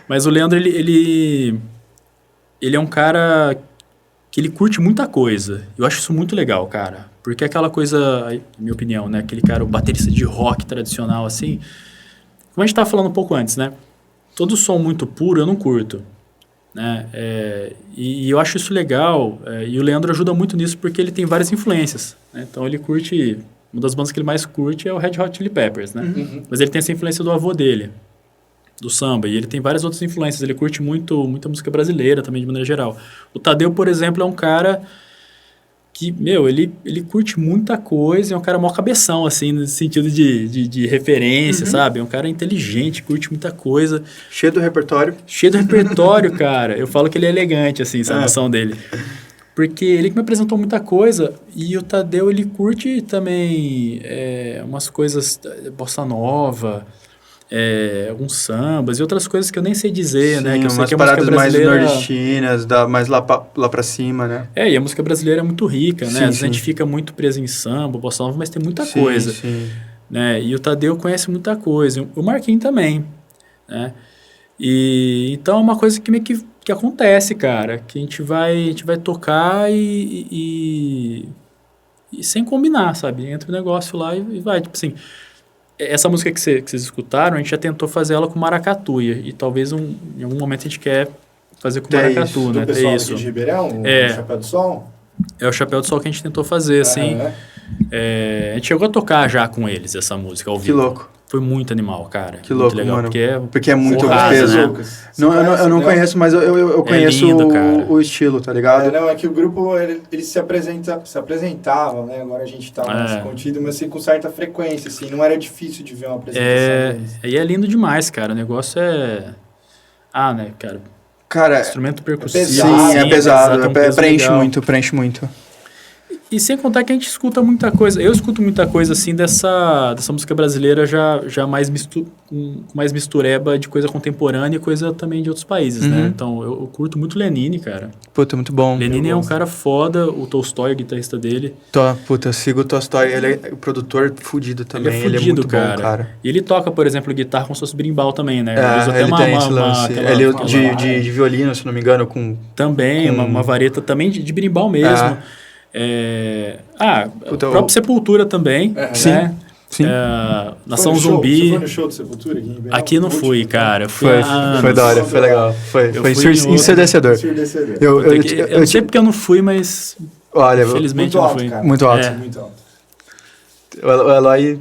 Mas o Leandro, ele é um cara que ele curte muita coisa. Eu acho isso muito legal, cara. Porque aquela coisa, na minha opinião, né? Aquele cara, o baterista de rock tradicional, assim... Como a gente estava falando um pouco antes, né? Todo som muito puro eu não curto, né? E eu acho isso legal. E o Leandro ajuda muito nisso porque ele tem várias influências, né? Então ele curte... Uma das bandas que ele mais curte é o Red Hot Chili Peppers, né? Mas ele tem essa influência do avô dele, do samba. E ele tem várias outras influências. Ele curte muita música brasileira também, de maneira geral. O Tadeu, por exemplo, é um cara... que, ele curte muita coisa, é um cara mó cabeção, assim, no sentido de referência, sabe? É um cara inteligente, curte muita coisa. Cheio do repertório. Cheio do repertório, cara. Eu falo que ele é elegante, assim, essa noção dele. Porque ele que me apresentou muita coisa, e o Tadeu, ele curte também umas coisas, bossa nova... alguns sambas e outras coisas que eu nem sei dizer, né? Que eu sei umas que a paradas música brasileira... mais nordestinas, mais lá pra cima, né? E a música brasileira é muito rica, né? Às vezes a gente fica muito preso em samba, bossa nova, mas tem muita coisa. Né? E o Tadeu conhece muita coisa. O Marquinhos também, né? E então é uma coisa que meio que acontece, cara. Que a gente vai tocar e sem combinar, sabe? Entra o negócio lá e vai, tipo assim... Essa música que vocês escutaram, a gente já tentou fazer ela com maracatu. E talvez em algum momento a gente quer fazer com maracatu, né? Do pessoal aqui de Ribeirão, o Chapéu do Sol? É o Chapéu do Sol que a gente tentou fazer, assim. A gente chegou a tocar já com eles essa música ao vivo. Que louco. Foi muito animal, cara. Que louco, legal, mano. Porque é muito peso. Né? Eu não conheço, mas eu conheço lindo, o estilo, tá ligado? É que o grupo, ele se apresentava, né? Agora a gente tá mais contido, mas assim, com certa frequência, assim. Não era difícil de ver uma apresentação deles. E é lindo demais, cara. O negócio é... né, cara? Cara... Instrumento percussivo. Sim, é pesado. Preenche muito. E sem contar que a gente escuta muita coisa. Eu escuto muita coisa, assim, dessa música brasileira já mais mistureba de coisa contemporânea e coisa também de outros países, né? Então, eu curto muito Lenine, cara. Puta, muito bom. Lenine é um cara foda. O Tolstói, o guitarrista dele. Eu sigo o Tolstói. Ele é o produtor fudido também. Ele é muito cara. Bom, cara. E ele toca, por exemplo, guitarra com seus berimbau também, né? Ele tem esse lance. Ele de violino, se não me engano, Também, uma vareta também de berimbau mesmo. O próprio Sepultura também, né? Sim. Nação Zumbi. Você foi no show do Sepultura aqui em Ribeirão? Aqui não fui, cara. Foi da hora, foi legal. Foi ensurdecedor. Eu não sei porque eu não fui, mas olha, infelizmente muito não alto, fui. Cara. Muito alto. Muito alto. O Eloy...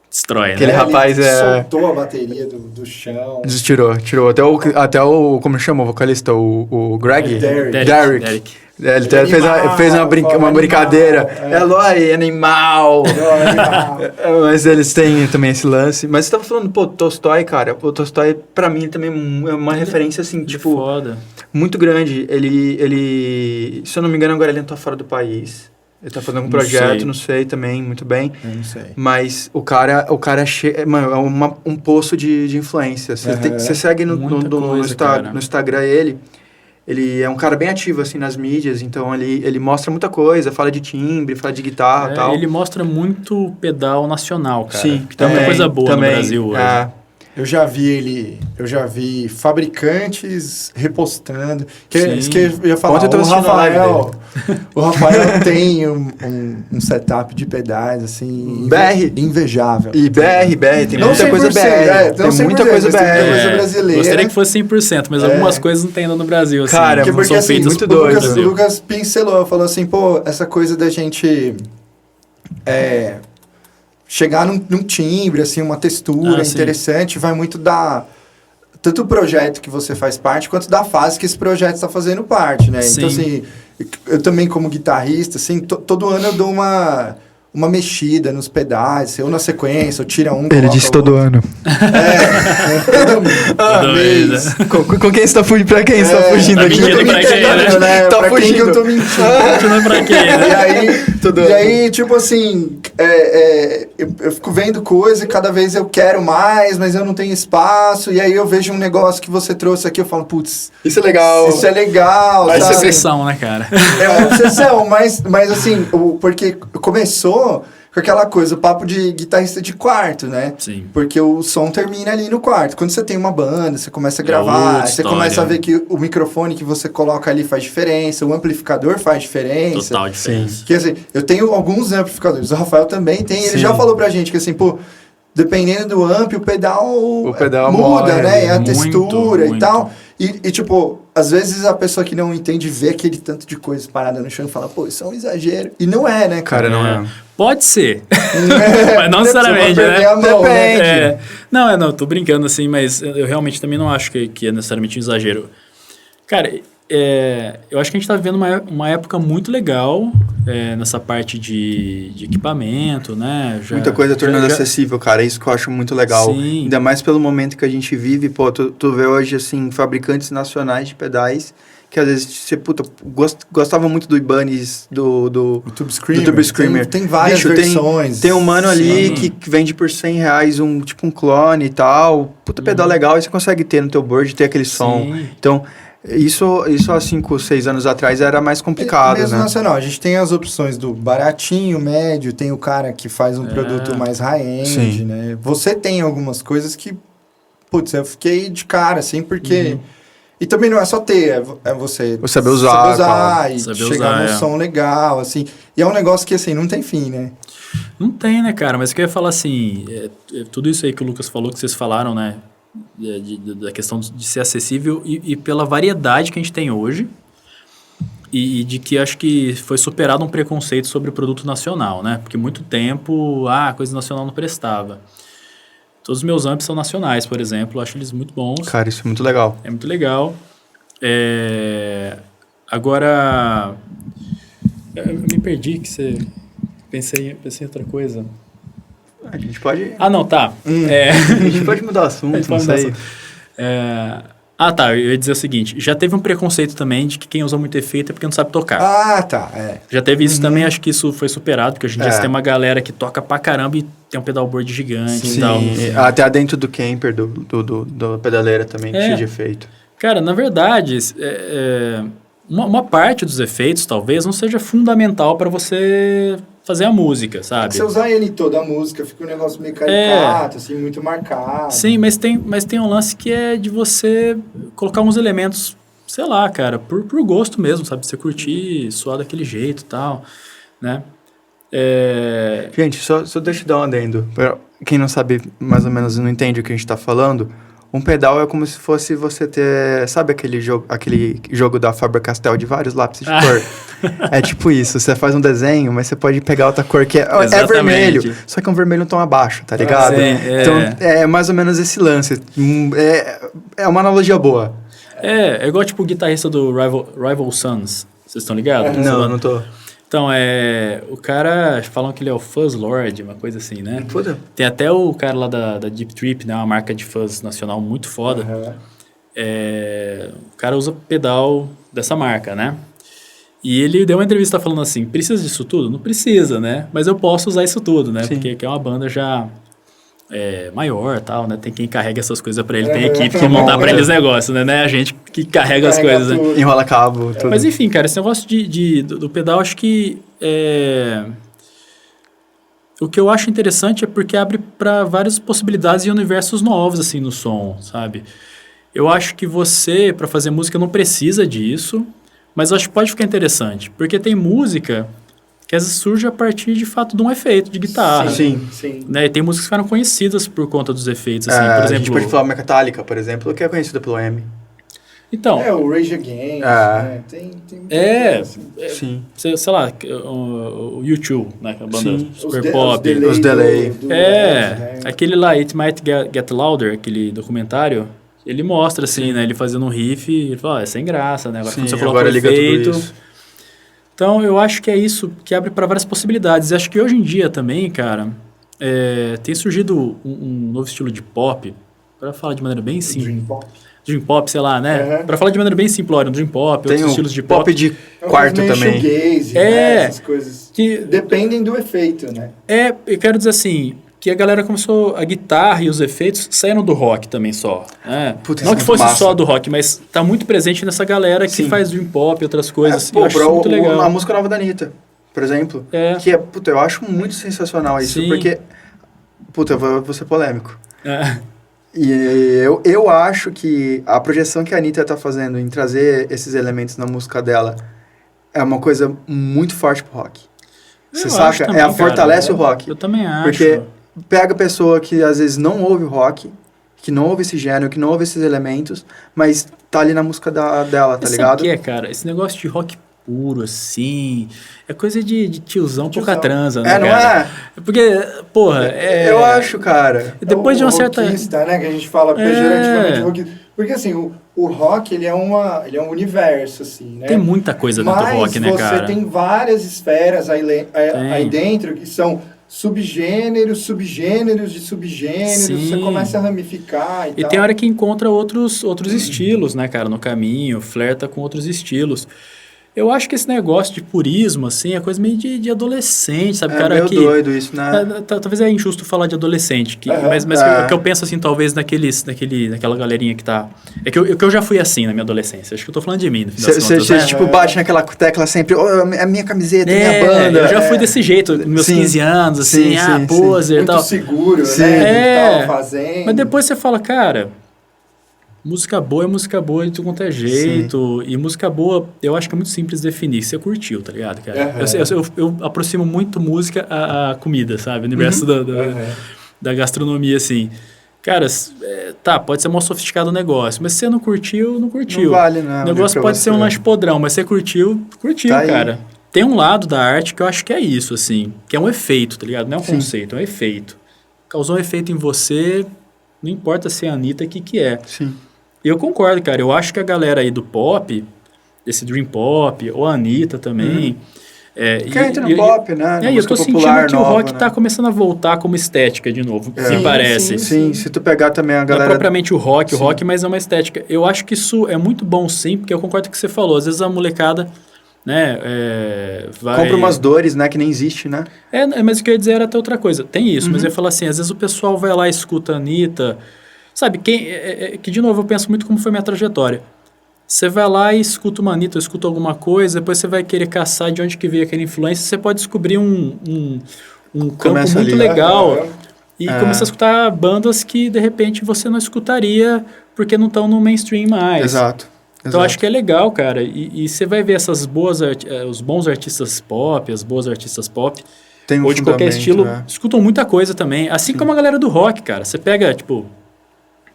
Destrói, aquele né? rapaz soltou a bateria do chão. Tirou. Até o como chama o vocalista? O Greg? Derek. Ele fez uma brincadeira. Eloy, animal. Mas eles têm também esse lance. Mas você tava falando, Tolstói, cara. O Tolstói, pra mim, também é uma referência, assim, tipo... foda. Muito grande. Ele... Se eu não me engano, agora ele tá fora do país. Ele tá fazendo um projeto, não sei também, muito bem. Eu não sei. Mas o cara é mano, é um poço de influência. Você segue no Instagram ele... ele é um cara bem ativo, assim, nas mídias, então ele mostra muita coisa, fala de timbre, fala de guitarra e tal. Ele mostra muito pedal nacional, cara. Sim, que tem muita coisa boa no Brasil hoje. Eu já vi fabricantes repostando. Isso que eu ia falar, o Rafael tem um setup de pedais, assim, invejável. E BR, tem muita coisa BR. Tem muita coisa BR. Brasileira. Gostaria que fosse 100%, mas algumas coisas não tem ainda no Brasil, assim. Cara, que porque são assim, feitas muito doido. O Lucas pincelou, falou assim, pô, essa coisa da gente... chegar num timbre, assim, uma textura interessante, vai muito tanto o projeto que você faz parte, quanto da fase que esse projeto está fazendo parte, né? Sim. Então, assim, eu também como guitarrista, assim, todo ano eu dou uma mexida nos pedais, ou na sequência, ou tira um... Ele disse todo ano. Todo mês. Com quem você tá fugindo? Pra quem você tá fugindo tá aqui? mentindo pra quem, né? Tá pra fugindo. quem que eu tô mentindo? Pra quê, né? E aí, tipo assim, eu fico vendo coisa e cada vez eu quero mais, mas eu não tenho espaço. E aí eu vejo um negócio que você trouxe aqui, eu falo, putz... Isso é legal. Isso é legal, É sabe? obsessão, né, cara? É uma obsessão, mas assim, porque começou com aquela coisa, o papo de guitarrista de quarto, né? Sim. Porque o som termina ali no quarto. Quando você tem uma banda, você começa a gravar, você começa a ver que o microfone que você coloca ali faz diferença, o amplificador faz diferença. Total diferença. Quer dizer, eu tenho alguns amplificadores, o Rafael também tem, ele já falou pra gente que assim, pô, dependendo do amp, o pedal muda, né? A textura e tal. E tipo, às vezes a pessoa que não entende vê aquele tanto de coisa parada no chão e fala, pô, isso é um exagero. E não é, né, cara? Não é. Pode ser. Mas não necessariamente, né? A mão, depende. Né? Não, tô brincando assim, mas eu realmente também não acho que é necessariamente um exagero. Cara, eu acho que a gente tá vivendo uma época muito legal nessa parte de equipamento, né? Muita coisa tornando acessível, cara. Isso que eu acho muito legal. Sim. Ainda mais pelo momento que a gente vive. Pô, tu vê hoje, assim, fabricantes nacionais de pedais que às vezes você, gostava muito do Ibanez, do Tube Screamer. Tem várias versões. Tem um mano ali que vende por R$100 tipo um clone e tal. Pedal legal, e você consegue ter no teu board, ter aquele som. Então... Isso há 5, 6 anos atrás era mais complicado, mesmo né? nacional, a gente tem as opções do baratinho, médio, tem o cara que faz um produto mais high-end, né? Você tem algumas coisas que, putz, eu fiquei de cara, assim, porque... E também não é só ter, é você saber usar e chegar num som legal, assim. E é um negócio que, assim, não tem fim, né? Não tem, né, cara? Mas eu queria falar assim, tudo isso aí que o Lucas falou, que vocês falaram, né? Da questão de ser acessível e pela variedade que a gente tem hoje e de que acho que foi superado um preconceito sobre o produto nacional, né? Porque muito tempo, coisa nacional não prestava. Todos os meus amps são nacionais, por exemplo, acho eles muito bons. Cara, isso é muito legal. É muito legal. Agora, eu me perdi que você... Pensei em outra coisa. A gente pode... não, tá. A gente pode mudar o assunto, não sei. Tá. Eu ia dizer o seguinte. Já teve um preconceito também de que quem usa muito efeito é porque não sabe tocar. Tá. Já teve isso também, acho que isso foi superado, porque hoje em dia você tem uma galera que toca pra caramba e tem um pedalboard gigante e tal. Até dentro do camper, do pedaleira também, cheio de efeito. Cara, na verdade, uma parte dos efeitos talvez não seja fundamental para você fazer a música, sabe? Se você usar ele toda a música, fica um negócio meio caricato, assim, muito marcado. Sim, mas tem um lance que é de você colocar uns elementos, sei lá, cara, por gosto mesmo, sabe? Você curtir, suar daquele jeito e tal, né? Gente, só deixa eu dar um adendo. Pra quem não sabe, mais ou menos, não entende o que a gente tá falando... Um pedal é como se fosse você ter... Sabe aquele jogo da Faber-Castell de vários lápis de cor? É tipo isso. Você faz um desenho, mas você pode pegar outra cor que é vermelho. Só que é um vermelho um tom abaixo, tá ligado? Então, é mais ou menos esse lance. É uma analogia boa. É igual tipo o guitarrista do Rival Sons. Vocês estão ligados? Não tô. Então, o cara, falam que ele é o Fuzz Lord, uma coisa assim, né? Foda. Tem até o cara lá da Deep Trip, né? Uma marca de fuzz nacional muito foda. O cara usa pedal dessa marca, né? E ele deu uma entrevista falando assim, precisa disso tudo? Não precisa, né? Mas eu posso usar isso tudo, né? Sim. Porque é uma banda já maior e tal, né? Tem quem carrega essas coisas pra ele, tem equipe que montar pra eles negócios, né? Não é a gente que carrega as coisas, né? Enrola cabo, tudo. Mas enfim, cara, esse negócio do pedal, acho que o que eu acho interessante é porque abre para várias possibilidades e universos novos, assim, no som, sabe? Eu acho que você, para fazer música, não precisa disso, mas eu acho que pode ficar interessante, porque tem música que às vezes surge a partir, de fato, de um efeito de guitarra. Sim. Né? E tem músicas que ficaram conhecidas por conta dos efeitos, assim, por exemplo... A gente pode falar Metallica, por exemplo, que é conhecida pelo M. Então... o Rage Against, né? Tem assim. Sei lá, o U2, né? A banda super pop. Os Delay. Aquele lá, It Might Get Louder, aquele documentário, ele mostra, assim, né? Ele fazendo um riff, ele fala, é sem graça, né? Agora você coloca o efeito... Então, eu acho que é isso que abre para várias possibilidades. E acho que hoje em dia também, cara, tem surgido um novo estilo de pop, para falar de maneira bem simples. Dream Pop, sei lá, né? Pra falar de maneira bem simplória, um Dream Pop, outros estilos de pop. De quarto também. Shoegaze, né? Essas coisas que dependem do efeito, né? Eu quero dizer assim, que a galera começou, a guitarra e os efeitos saíram do rock também só. Né? Não que fosse só do rock, mas tá muito presente nessa galera que faz Dream Pop e outras coisas. Eu acho isso muito legal. A música nova da Anitta, por exemplo, que eu acho muito sensacional isso, porque, eu vou ser polêmico. E eu acho que a projeção que a Anitta tá fazendo em trazer esses elementos na música dela é uma coisa muito forte pro rock. Você saca? Também, fortalece o rock. Eu também acho. Porque pega a pessoa que às vezes não ouve o rock, que não ouve esse gênero, que não ouve esses elementos, mas tá ali na música dela, tá ligado? Sabe o que cara? Esse negócio de rock puro, assim, é coisa de tiozão pouca transa, né, não cara? Porque, porra, eu acho, cara. Depois de uma certa... rockista, né, que a gente fala pejorativamente rock... Porque, assim, o rock, ele é um universo, assim, né? Tem muita coisa dentro do rock, né, cara? Mas você tem várias esferas aí dentro que são subgêneros de subgêneros, você começa a ramificar e tal. E tem hora que encontra outros estilos, né, cara, no caminho, flerta com outros estilos. Eu acho que esse negócio de purismo, assim, é coisa meio de adolescente, sabe? Cara, meio doido isso, né? Talvez é injusto falar de adolescente, mas o que eu penso, assim, talvez naquela galerinha que tá... É que eu já fui assim na minha adolescência, acho que eu tô falando de mim, no fim das contas. Você, tipo, bate naquela tecla sempre, a minha camiseta, minha banda. Eu já fui desse jeito, nos meus 15 anos, assim, poser e tal. Muito seguro, né? Do que tava fazendo. Mas depois você fala, cara... Música boa é música boa de tudo quanto é jeito. E música boa, eu acho que é muito simples definir. Você curtiu, tá ligado, cara? Eu aproximo muito música à comida, sabe? O universo da gastronomia, assim. Cara, pode ser mal sofisticado o negócio, mas se você não curtiu, não curtiu. Não vale, não. O negócio pode ser um lanche podrão, mas você curtiu, tá, cara. Tem um lado da arte que eu acho que é isso, assim. Que é um efeito, tá ligado? Não é um conceito, é um efeito. Causou um efeito em você, não importa se é a Anitta, o que é. Sim. E eu concordo, cara. Eu acho que a galera aí do pop, desse Dream Pop, ou a Anitta também... que entra no pop, né? E eu tô sentindo que o rock tá começando a voltar como estética de novo, me parece. Sim, se tu pegar também a galera... Não é propriamente o rock, mas é uma estética. Eu acho que isso é muito bom, sim, porque eu concordo com o que você falou. Às vezes a molecada... né, vai... Compra umas dores, né, que nem existe, né? Mas o que eu ia dizer era até outra coisa. Tem isso, mas eu ia falar assim, às vezes o pessoal vai lá e escuta a Anitta... Sabe, que de novo eu penso muito como foi minha trajetória. Você vai lá e escuta uma Anitta, escuta alguma coisa, depois você vai querer caçar de onde que veio aquela influência, você pode descobrir um campo muito legal e começar a escutar bandas que de repente você não escutaria porque não estão no mainstream mais. Exato. Então acho que é legal, cara. E você vai ver essas os bons artistas pop, as boas artistas pop, ou de qualquer estilo, escutam muita coisa também. Assim como a galera do rock, cara. Você pega, tipo...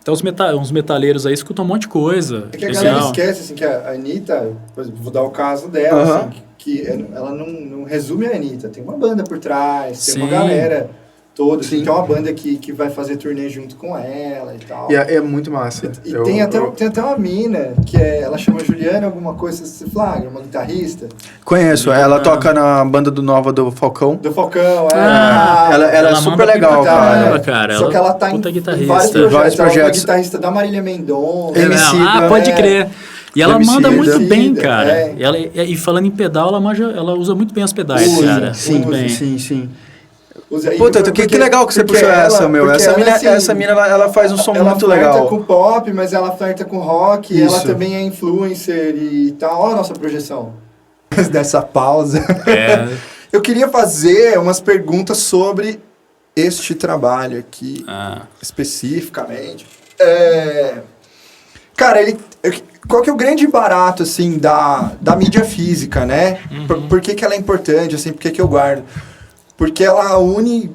Então uns metaleiros aí escutam um monte de coisa. É que a galera esquece, assim, que a Anitta, vou dar o caso dela, assim, que ela não resume a Anitta. Tem uma banda por trás, tem uma galera toda, assim, tem uma banda que vai fazer turnê junto com ela e tal. E é muito massa. E tem até uma mina, ela chama Juliana alguma coisa, você flagra, uma guitarrista. Conheço, ela toca na banda Nova do Falcão. Do Falcão, ela é super legal, cara. Só que ela tá em vários projetos. Ela é guitarrista da Marília Mendonça. Pode crer. E ela manda muito bem, cara. E falando em pedal, ela usa muito bem os pedais, cara. Sim. Puta, que legal que você puxou essa, meu. Essa mina, ela faz um som muito legal. Ela flerta com pop, mas ela flerta com rock. Isso. Ela também é influencer e tal. Olha a nossa projeção. Dessa pausa. Eu queria fazer umas perguntas sobre este trabalho aqui, especificamente. Cara, qual que é o grande barato, assim, da mídia física, né? Por que ela é importante, assim, por que eu guardo? Porque ela une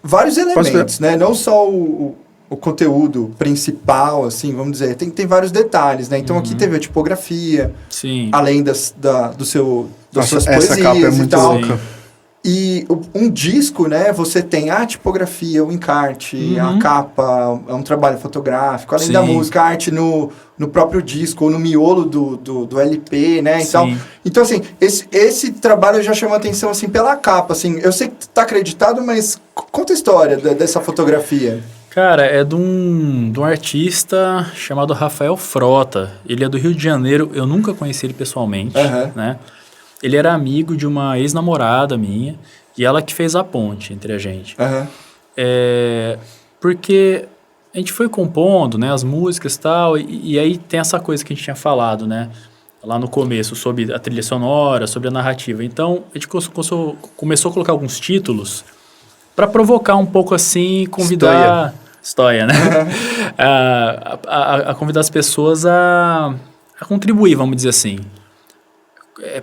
vários elementos, né? Não só o conteúdo principal, assim, vamos dizer. Tem vários detalhes, né? Então, aqui teve a tipografia. Sim. Além das suas poesias essa capa é muito louca. E um disco, né? Você tem a tipografia, o encarte, a capa, é um trabalho fotográfico. Além da música, a arte no próprio disco, ou no miolo do LP, né? Então, assim, esse trabalho já chama atenção, assim, pela capa, assim. Eu sei que tá acreditado, mas conta a história dessa fotografia. Cara, é de um artista chamado Rafael Frota. Ele é do Rio de Janeiro. Eu nunca conheci ele pessoalmente, né? Ele era amigo de uma ex-namorada minha e ela que fez a ponte entre a gente. Porque a gente foi compondo, né, as músicas e tal, e aí tem essa coisa que a gente tinha falado, né, lá no começo, sobre a trilha sonora, sobre a narrativa. Então, a gente começou a colocar alguns títulos para provocar um pouco assim, convidar... História, né? A convidar as pessoas a contribuir, vamos dizer assim.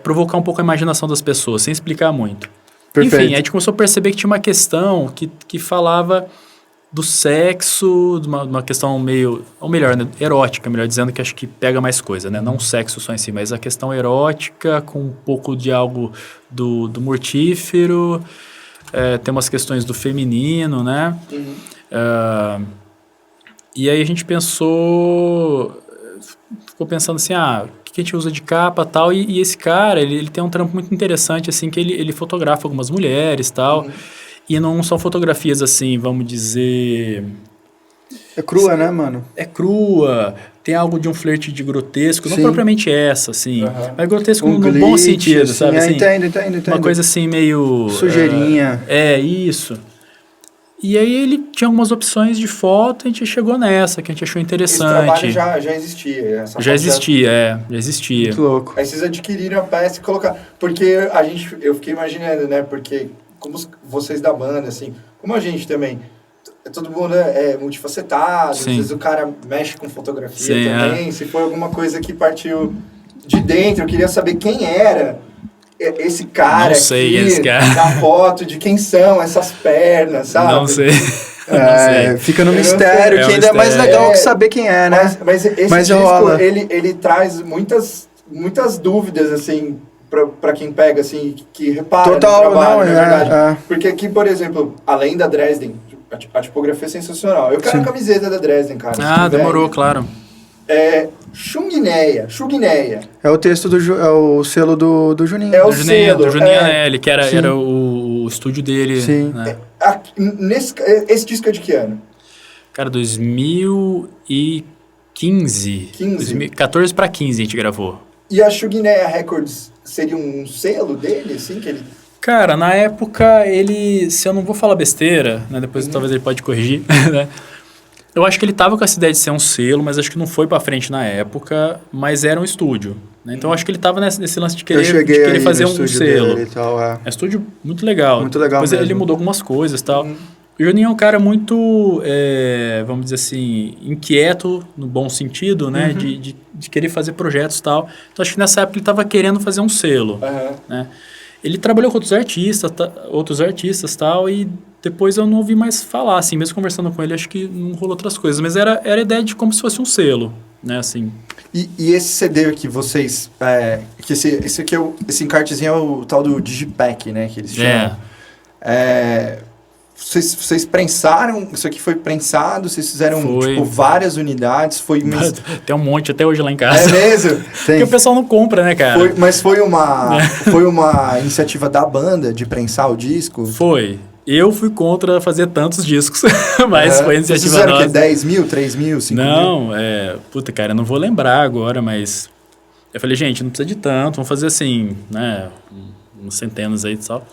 Provocar um pouco a imaginação das pessoas, sem explicar muito. Perfeito. Enfim, a gente começou a perceber que tinha uma questão que falava do sexo, de uma questão meio... Ou melhor, né, erótica, melhor dizendo, que acho que pega mais coisa, né? Não o sexo só em si, mas a questão erótica com um pouco de algo do mortífero. Tem umas questões do feminino, né? E aí a gente ficou pensando assim, o que a gente usa de capa e tal, e esse cara, ele tem um trampo muito interessante, assim, que ele fotografa algumas mulheres e tal, e não são fotografias assim, vamos dizer... É crua, né, mano? É crua, tem algo de um flerte de grotesco, não propriamente essa, assim, mas grotesco no bom sentido, assim, sabe? Assim, entendo. Uma coisa assim meio... Sujeirinha. Isso. E aí ele tinha algumas opções de foto, a gente chegou nessa, que a gente achou interessante. Esse trabalho já existia. Já existia. Muito louco. Aí vocês adquiriram a peça e colocaram... Porque eu fiquei imaginando, né? Porque como vocês da banda, assim, como a gente também, todo mundo é multifacetado, às vezes o cara mexe com fotografia também. Se foi alguma coisa que partiu de dentro, eu queria saber quem era esse cara aqui, na foto, de quem são essas pernas, sabe? Não sei. Fica no mistério, que ainda é mais legal que saber quem é, né? Mas esse disco, ele traz muitas dúvidas, assim, pra quem pega, assim, que repara no trabalho, na verdade. Porque aqui, por exemplo, além da Dresden, a tipografia é sensacional. Eu quero a camiseta da Dresden, cara. Demorou, claro. Chugneia. É o texto é o selo do Juninho. É o do Juninho Anelli, que era o estúdio dele. Sim. Né? Esse disco é de que ano? Cara, 2015. 14 para 15 a gente gravou. E a Chugneia Records seria um selo dele, assim, que ele... Cara, na época ele... Se eu não vou falar besteira, né, depois talvez ele pode corrigir, né? Eu acho que ele tava com essa ideia de ser um selo, mas acho que não foi pra frente na época, mas era um estúdio, né? Então acho que ele tava nesse lance de querer fazer um selo. E tal, É um estúdio muito legal. Muito legal depois mesmo. Ele mudou algumas coisas e tal. O Juninho é um cara muito, vamos dizer assim, inquieto, no bom sentido, né? De querer fazer projetos e tal. Então acho que nessa época ele tava querendo fazer um selo, né? Ele trabalhou com outros artistas e tal, e depois eu não ouvi mais falar, assim, mesmo conversando com ele, acho que não rolou outras coisas, mas era a ideia de como se fosse um selo, né, assim. E esse CD aqui, vocês, que esse aqui esse encartezinho é o tal do Digipack, né, que eles chamam. Vocês prensaram, isso aqui foi prensado, vocês fizeram, tipo, várias unidades, Tem um monte até hoje lá em casa. É mesmo? Porque o pessoal não compra, né, cara? Mas foi uma iniciativa da banda de prensar o disco? Foi. Eu fui contra fazer tantos discos, mas foi a iniciativa nossa. Vocês fizeram o quê? 10 mil, 3 mil, 5 mil? Não, puta, cara, eu não vou lembrar agora, mas... Eu falei, gente, não precisa de tanto, vamos fazer assim, né, umas centenas aí e tal.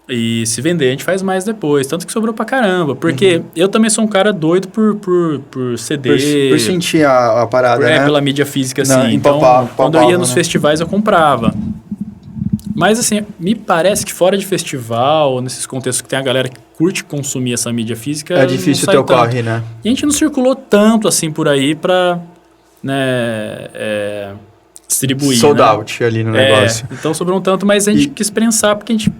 E se vender, a gente faz mais depois. Tanto que sobrou pra caramba. Porque eu também sou um cara doido por CD. Por sentir a parada, né? Pela mídia física, assim. Não, então, quando eu ia nos festivais, eu comprava. Mas, assim, me parece que fora de festival, nesses contextos que tem a galera que curte consumir essa mídia física... É difícil ter o corre, né? E a gente não circulou tanto, assim, por aí pra, né, distribuir, Sold out ali no negócio. Então sobrou um tanto, mas a gente quis prensar, porque a gente...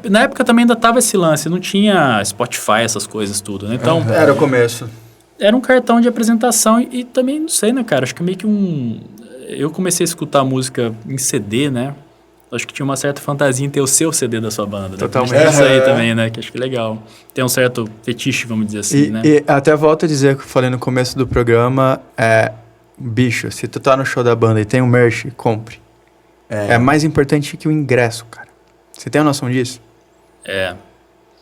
Na época também ainda tava esse lance, não tinha Spotify, essas coisas tudo, né? Então... Era o começo. Era um cartão de apresentação e também, não sei, né, cara? Acho que meio que eu comecei a escutar música em CD, né? Acho que tinha uma certa fantasia em ter o seu CD da sua banda. Né? Totalmente. Isso aí também, né? Que acho que é legal. Tem um certo fetiche, vamos dizer assim, né? E até volto a dizer que eu falei no começo do programa, bicho, se tu tá no show da banda e tem um merch, compre. É mais importante que o ingresso, cara. Você tem a noção disso?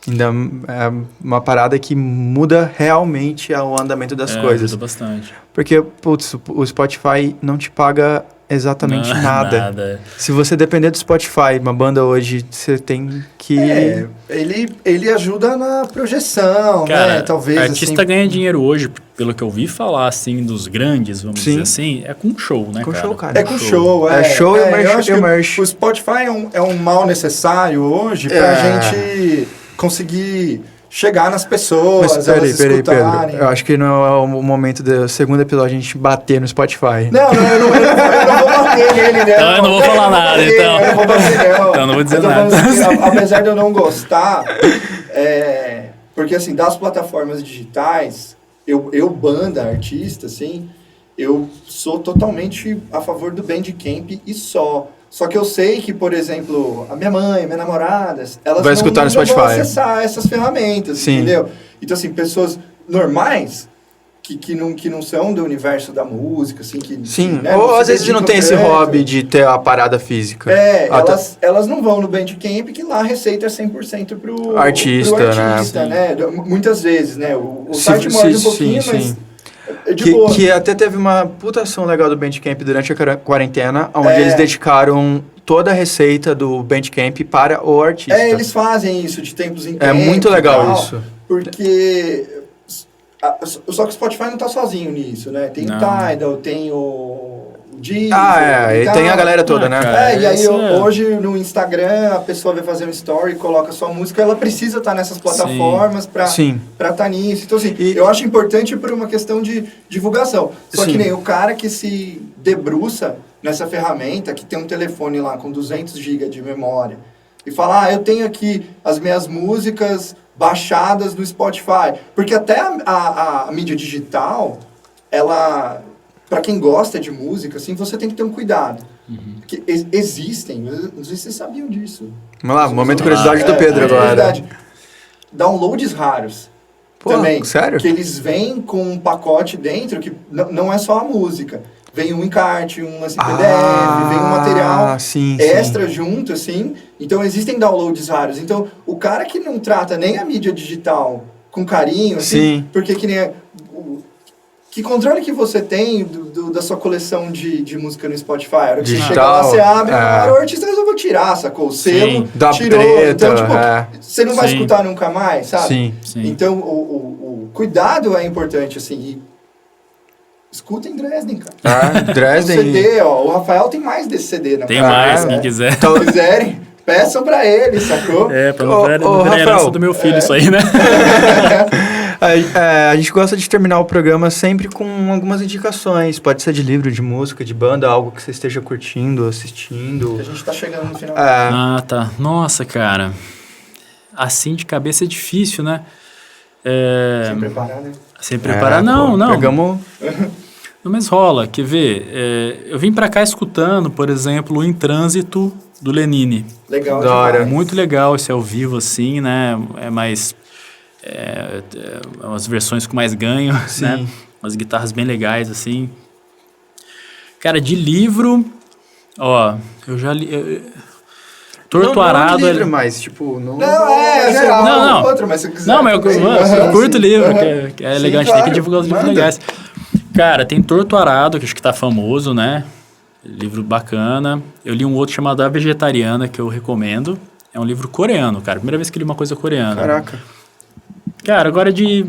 Ainda é uma parada que muda realmente o andamento das coisas. Muda bastante. Porque, putz, o Spotify não te paga exatamente nada. Se você depender do Spotify, uma banda hoje, você tem que... Ele ajuda na projeção, cara, né? Talvez, artista ganha dinheiro hoje, pelo que eu ouvi falar, assim, dos grandes, vamos dizer assim, é com show, né, com cara? show, cara. É com show, É show e o merch. O Spotify é um mal necessário hoje pra gente conseguir... chegar nas pessoas, mas peraí, escutarem. Pedro. Eu acho que não é o momento do segundo episódio a gente bater no Spotify. Não, eu não vou bater nele, né? Então eu não vou falar nada, então. Eu não vou bater, não. Então eu não vou dizer nada. Assim, apesar de eu não gostar, porque assim, das plataformas digitais, eu banda, artista, assim, eu sou totalmente a favor do Bandcamp e só. Só que eu sei que, por exemplo, a minha mãe, minha namorada, elas vai escutar no Spotify. Vão acessar essas ferramentas, entendeu? Então, assim, pessoas normais que não são do universo da música, assim, que... Sim, né, ou às vezes não tem esse hobby de ter a parada física. Elas não vão no Bandcamp, que lá a receita é 100% pro artista, né? Muitas vezes, né? O site morde um pouquinho, mas... Que até teve uma puta ação legal do Bandcamp durante a quarentena, onde eles dedicaram toda a receita do Bandcamp para o artista. Eles fazem isso de tempos em tempos. É muito legal isso. Porque... Só que o Spotify não tá sozinho nisso, né? Tem o Tidal, tem o Deezer... e tem a galera toda, né? Cara, e aí hoje no Instagram a pessoa vai fazer um story, coloca sua música, ela precisa estar nessas plataformas pra estar nisso. Então, assim, eu acho importante por uma questão de divulgação. Só que nem o cara que se debruça nessa ferramenta, que tem um telefone lá com 200 GB de memória, e fala, eu tenho aqui as minhas músicas baixadas no Spotify. Porque até a mídia digital, ela... Para quem gosta de música, assim, você tem que ter um cuidado. Porque existem, não sei se vocês sabiam disso. Vamos lá, momento de curiosidade do Pedro agora. Downloads raros. Pô, também. Sério? Que eles vêm com um pacote dentro que não é só a música. Vem um encarte, um lance PDF, vem um material extra junto, assim. Então, existem downloads raros. Então, o cara que não trata nem a mídia digital com carinho, assim, porque que nem... Que controle que você tem da sua coleção de música no Spotify? A hora que você chega lá, você abre, o artista resolveu tirar, sacou? O selo, tirou. Treta, então, tipo, você não vai escutar nunca mais, sabe? Então, o cuidado é importante, assim. E escutem Dresden, cara. Dresden. O CD, o Rafael tem mais desse CD na Tem mais, quem quiser. Se quiserem, peçam pra ele, sacou? Pra não ver a herança do meu filho isso aí, né? A gente gosta de terminar o programa sempre com algumas indicações. Pode ser de livro, de música, de banda, algo que você esteja curtindo, assistindo. A gente tá chegando no final. Tá. Nossa, cara. Assim de cabeça é difícil, né? Sem preparar, né? Sem preparar, não. Pegamos... Não, mas rola, quer ver? Eu vim pra cá escutando, por exemplo, o Em Trânsito, do Lenine. Legal, muito legal esse ao vivo, assim, né? É mais... umas versões com mais ganho, né? Umas guitarras bem legais, assim. Cara, de livro... eu já li... Torto Arado... Não livro, mas, tipo... Não, geral. Não. Outro, mas se quiser... Não, mas eu curto livro, que é legal, a gente tem que divulgar os livros legais. Cara, tem Torto Arado, que acho que tá famoso, né? Livro bacana. Eu li um outro chamado A Vegetariana, que eu recomendo. É um livro coreano, cara. Primeira vez que li uma coisa coreana. Caraca. Cara, agora de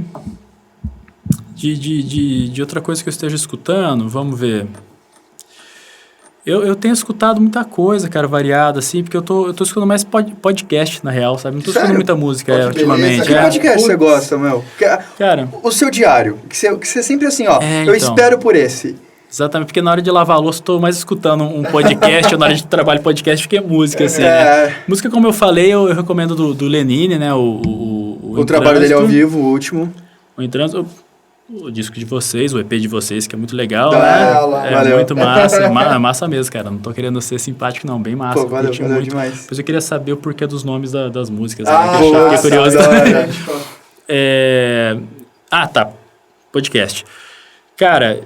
outra coisa que eu esteja escutando, vamos ver. Eu tenho escutado muita coisa, cara, variada, assim, porque eu tô escutando mais podcast, na real, sabe? Não tô escutando muita música ultimamente. Que podcast você gosta, meu? Cara... O seu diário, que você sempre assim, ó, eu então, espero por esse. Exatamente, porque na hora de lavar a louça eu tô mais escutando um podcast, ou na hora de trabalho podcast, porque é música, assim, né? Música, como eu falei, eu recomendo do Lenine, né? O trabalho dele ao vivo, o último. O disco de vocês, o EP de vocês, que é muito legal, né? Valeu. Muito massa, massa mesmo, cara. Não tô querendo ser simpático, não, bem massa. Pô, valeu demais. Depois eu queria saber o porquê dos nomes das músicas, né? Fiquei curioso. Tá. Podcast. Cara,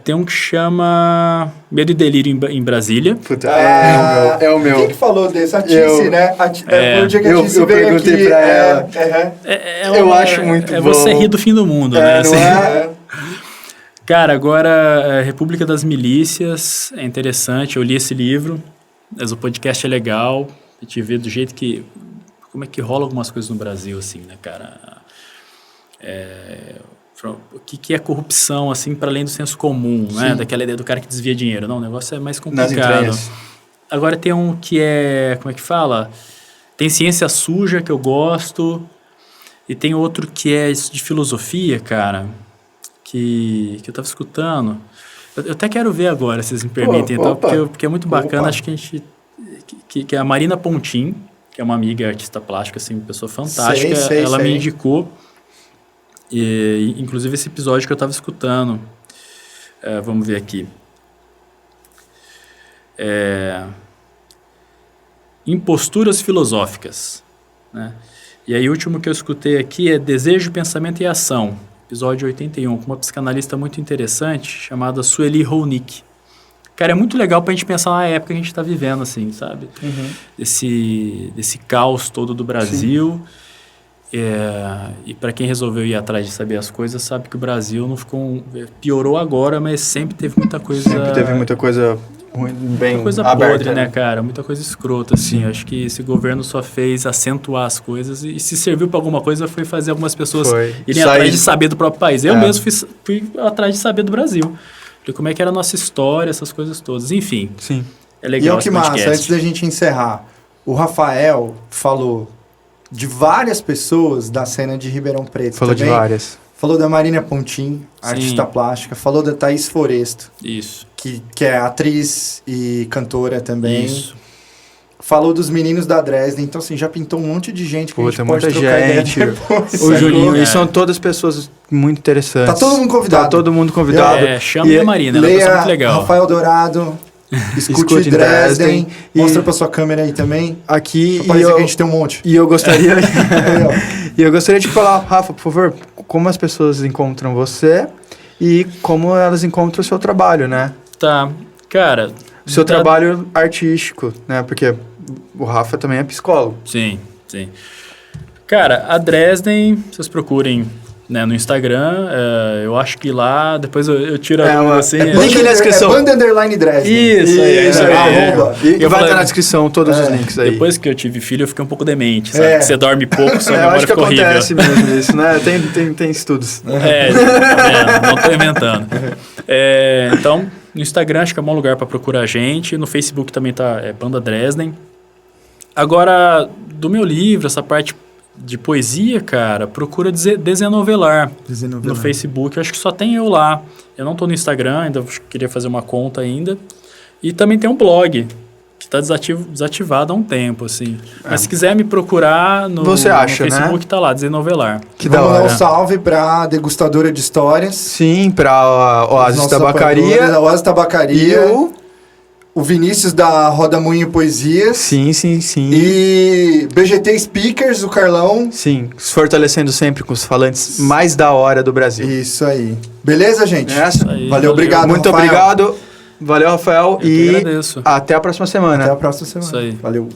tem um que chama Medo e Delírio em Brasília. Puta, é o meu. Quem que falou desse? A Tice, né? Foi o dia que a Tice veio perguntei aqui. Pra ela. Eu acho muito bom. É você rir do fim do mundo, né? Não é? Cara, agora, República das Milícias é interessante. Eu li esse livro, mas o podcast é legal. A gente vê do jeito que... Como é que rola algumas coisas no Brasil, assim, né, cara? O que é corrupção, assim, para além do senso comum, né? Daquela ideia do cara que desvia dinheiro. Não, o negócio é mais complicado. Agora tem um que é... Como é que fala? Tem Ciência Suja, que eu gosto. E tem outro que é de filosofia, cara, que eu tava escutando. Eu até quero ver agora, se vocês me permitem, então, porque é muito bacana. Acho que a gente... Que é a Marina Pontin, que é uma amiga artista plástica, assim, uma pessoa fantástica. Ela me indicou... E, inclusive esse episódio que eu estava escutando, vamos ver aqui, Imposturas Filosóficas, né? E aí o último que eu escutei aqui é Desejo, Pensamento e Ação, episódio 81, com uma psicanalista muito interessante chamada Sueli Rounik. Cara, é muito legal pra gente pensar na época que a gente está vivendo, assim, sabe? Desse caos todo do Brasil. E para quem resolveu ir atrás de saber as coisas, sabe que o Brasil não ficou... Piorou agora, mas sempre teve muita coisa... Sempre teve muita coisa ruim, bem muita coisa aberta, podre, né, cara? Muita coisa escrota, assim. Acho que esse governo só fez acentuar as coisas e se serviu para alguma coisa foi fazer algumas pessoas irem atrás de saber do próprio país. Eu mesmo fui atrás de saber do Brasil. De como é que era a nossa história, essas coisas todas. Enfim, Sim. É legal esse podcast. Massa, antes da gente encerrar, o Rafael falou... de várias pessoas da cena de Ribeirão Preto. Falou também. de várias. Falou da Marina Pontin, artista plástica. Falou da Thaís Foresto. Isso. Que é atriz e cantora também. Isso. Falou dos meninos da Dresden. Então, assim, já pintou um monte de gente que a gente tem pode muita trocar gente. ideia depois. O Juninho. E são todas pessoas muito interessantes. Tá todo mundo convidado. Chama a Marina, ela é uma pessoa muito legal. Rafael Dourado... Escute Dresden. Mostra pra sua câmera aí também. Aqui que a gente tem um monte. E eu gostaria... de falar, Rafa, por favor, como as pessoas encontram você e como elas encontram o seu trabalho, né? Tá. Cara... O seu trabalho artístico, né? Porque o Rafa também é psicólogo. Sim. Cara, a Dresden, vocês procurem... Né, no Instagram, eu acho que lá, depois eu tiro assim... Link na descrição. Banda Underline Dresden. Isso aí. E vai estar na descrição todos os links aí. Depois que eu tive filho, eu fiquei um pouco demente, sabe? Porque você dorme pouco, sua memória fica horrível. Eu acho que acontece mesmo isso, né? Tem estudos. Não tô inventando. Então, no Instagram acho que é um bom lugar para procurar a gente. No Facebook também tá Banda Dresden. Agora, do meu livro, essa parte... de poesia, cara, procura Desenovelar no Facebook. Eu acho que só tem eu lá. Eu não tô no Instagram, ainda queria fazer uma conta ainda. E também tem um blog que tá desativado há um tempo, assim. Mas se quiser me procurar no Facebook, né? Tá lá, Desenovelar. Vamos dar um salve pra Degustadora de Histórias. Sim, pra Oasis Tabacaria. Oasis Tabacaria. E o Vinícius da Roda Moinho Poesias. Sim. E BGT Speakers, o Carlão. Sim, se fortalecendo sempre com os falantes mais da hora do Brasil. Isso aí. Beleza, gente? Valeu, obrigado. Muito obrigado. Valeu, Rafael. Eu que agradeço. Até a próxima semana. Até a próxima semana. Isso aí. Valeu.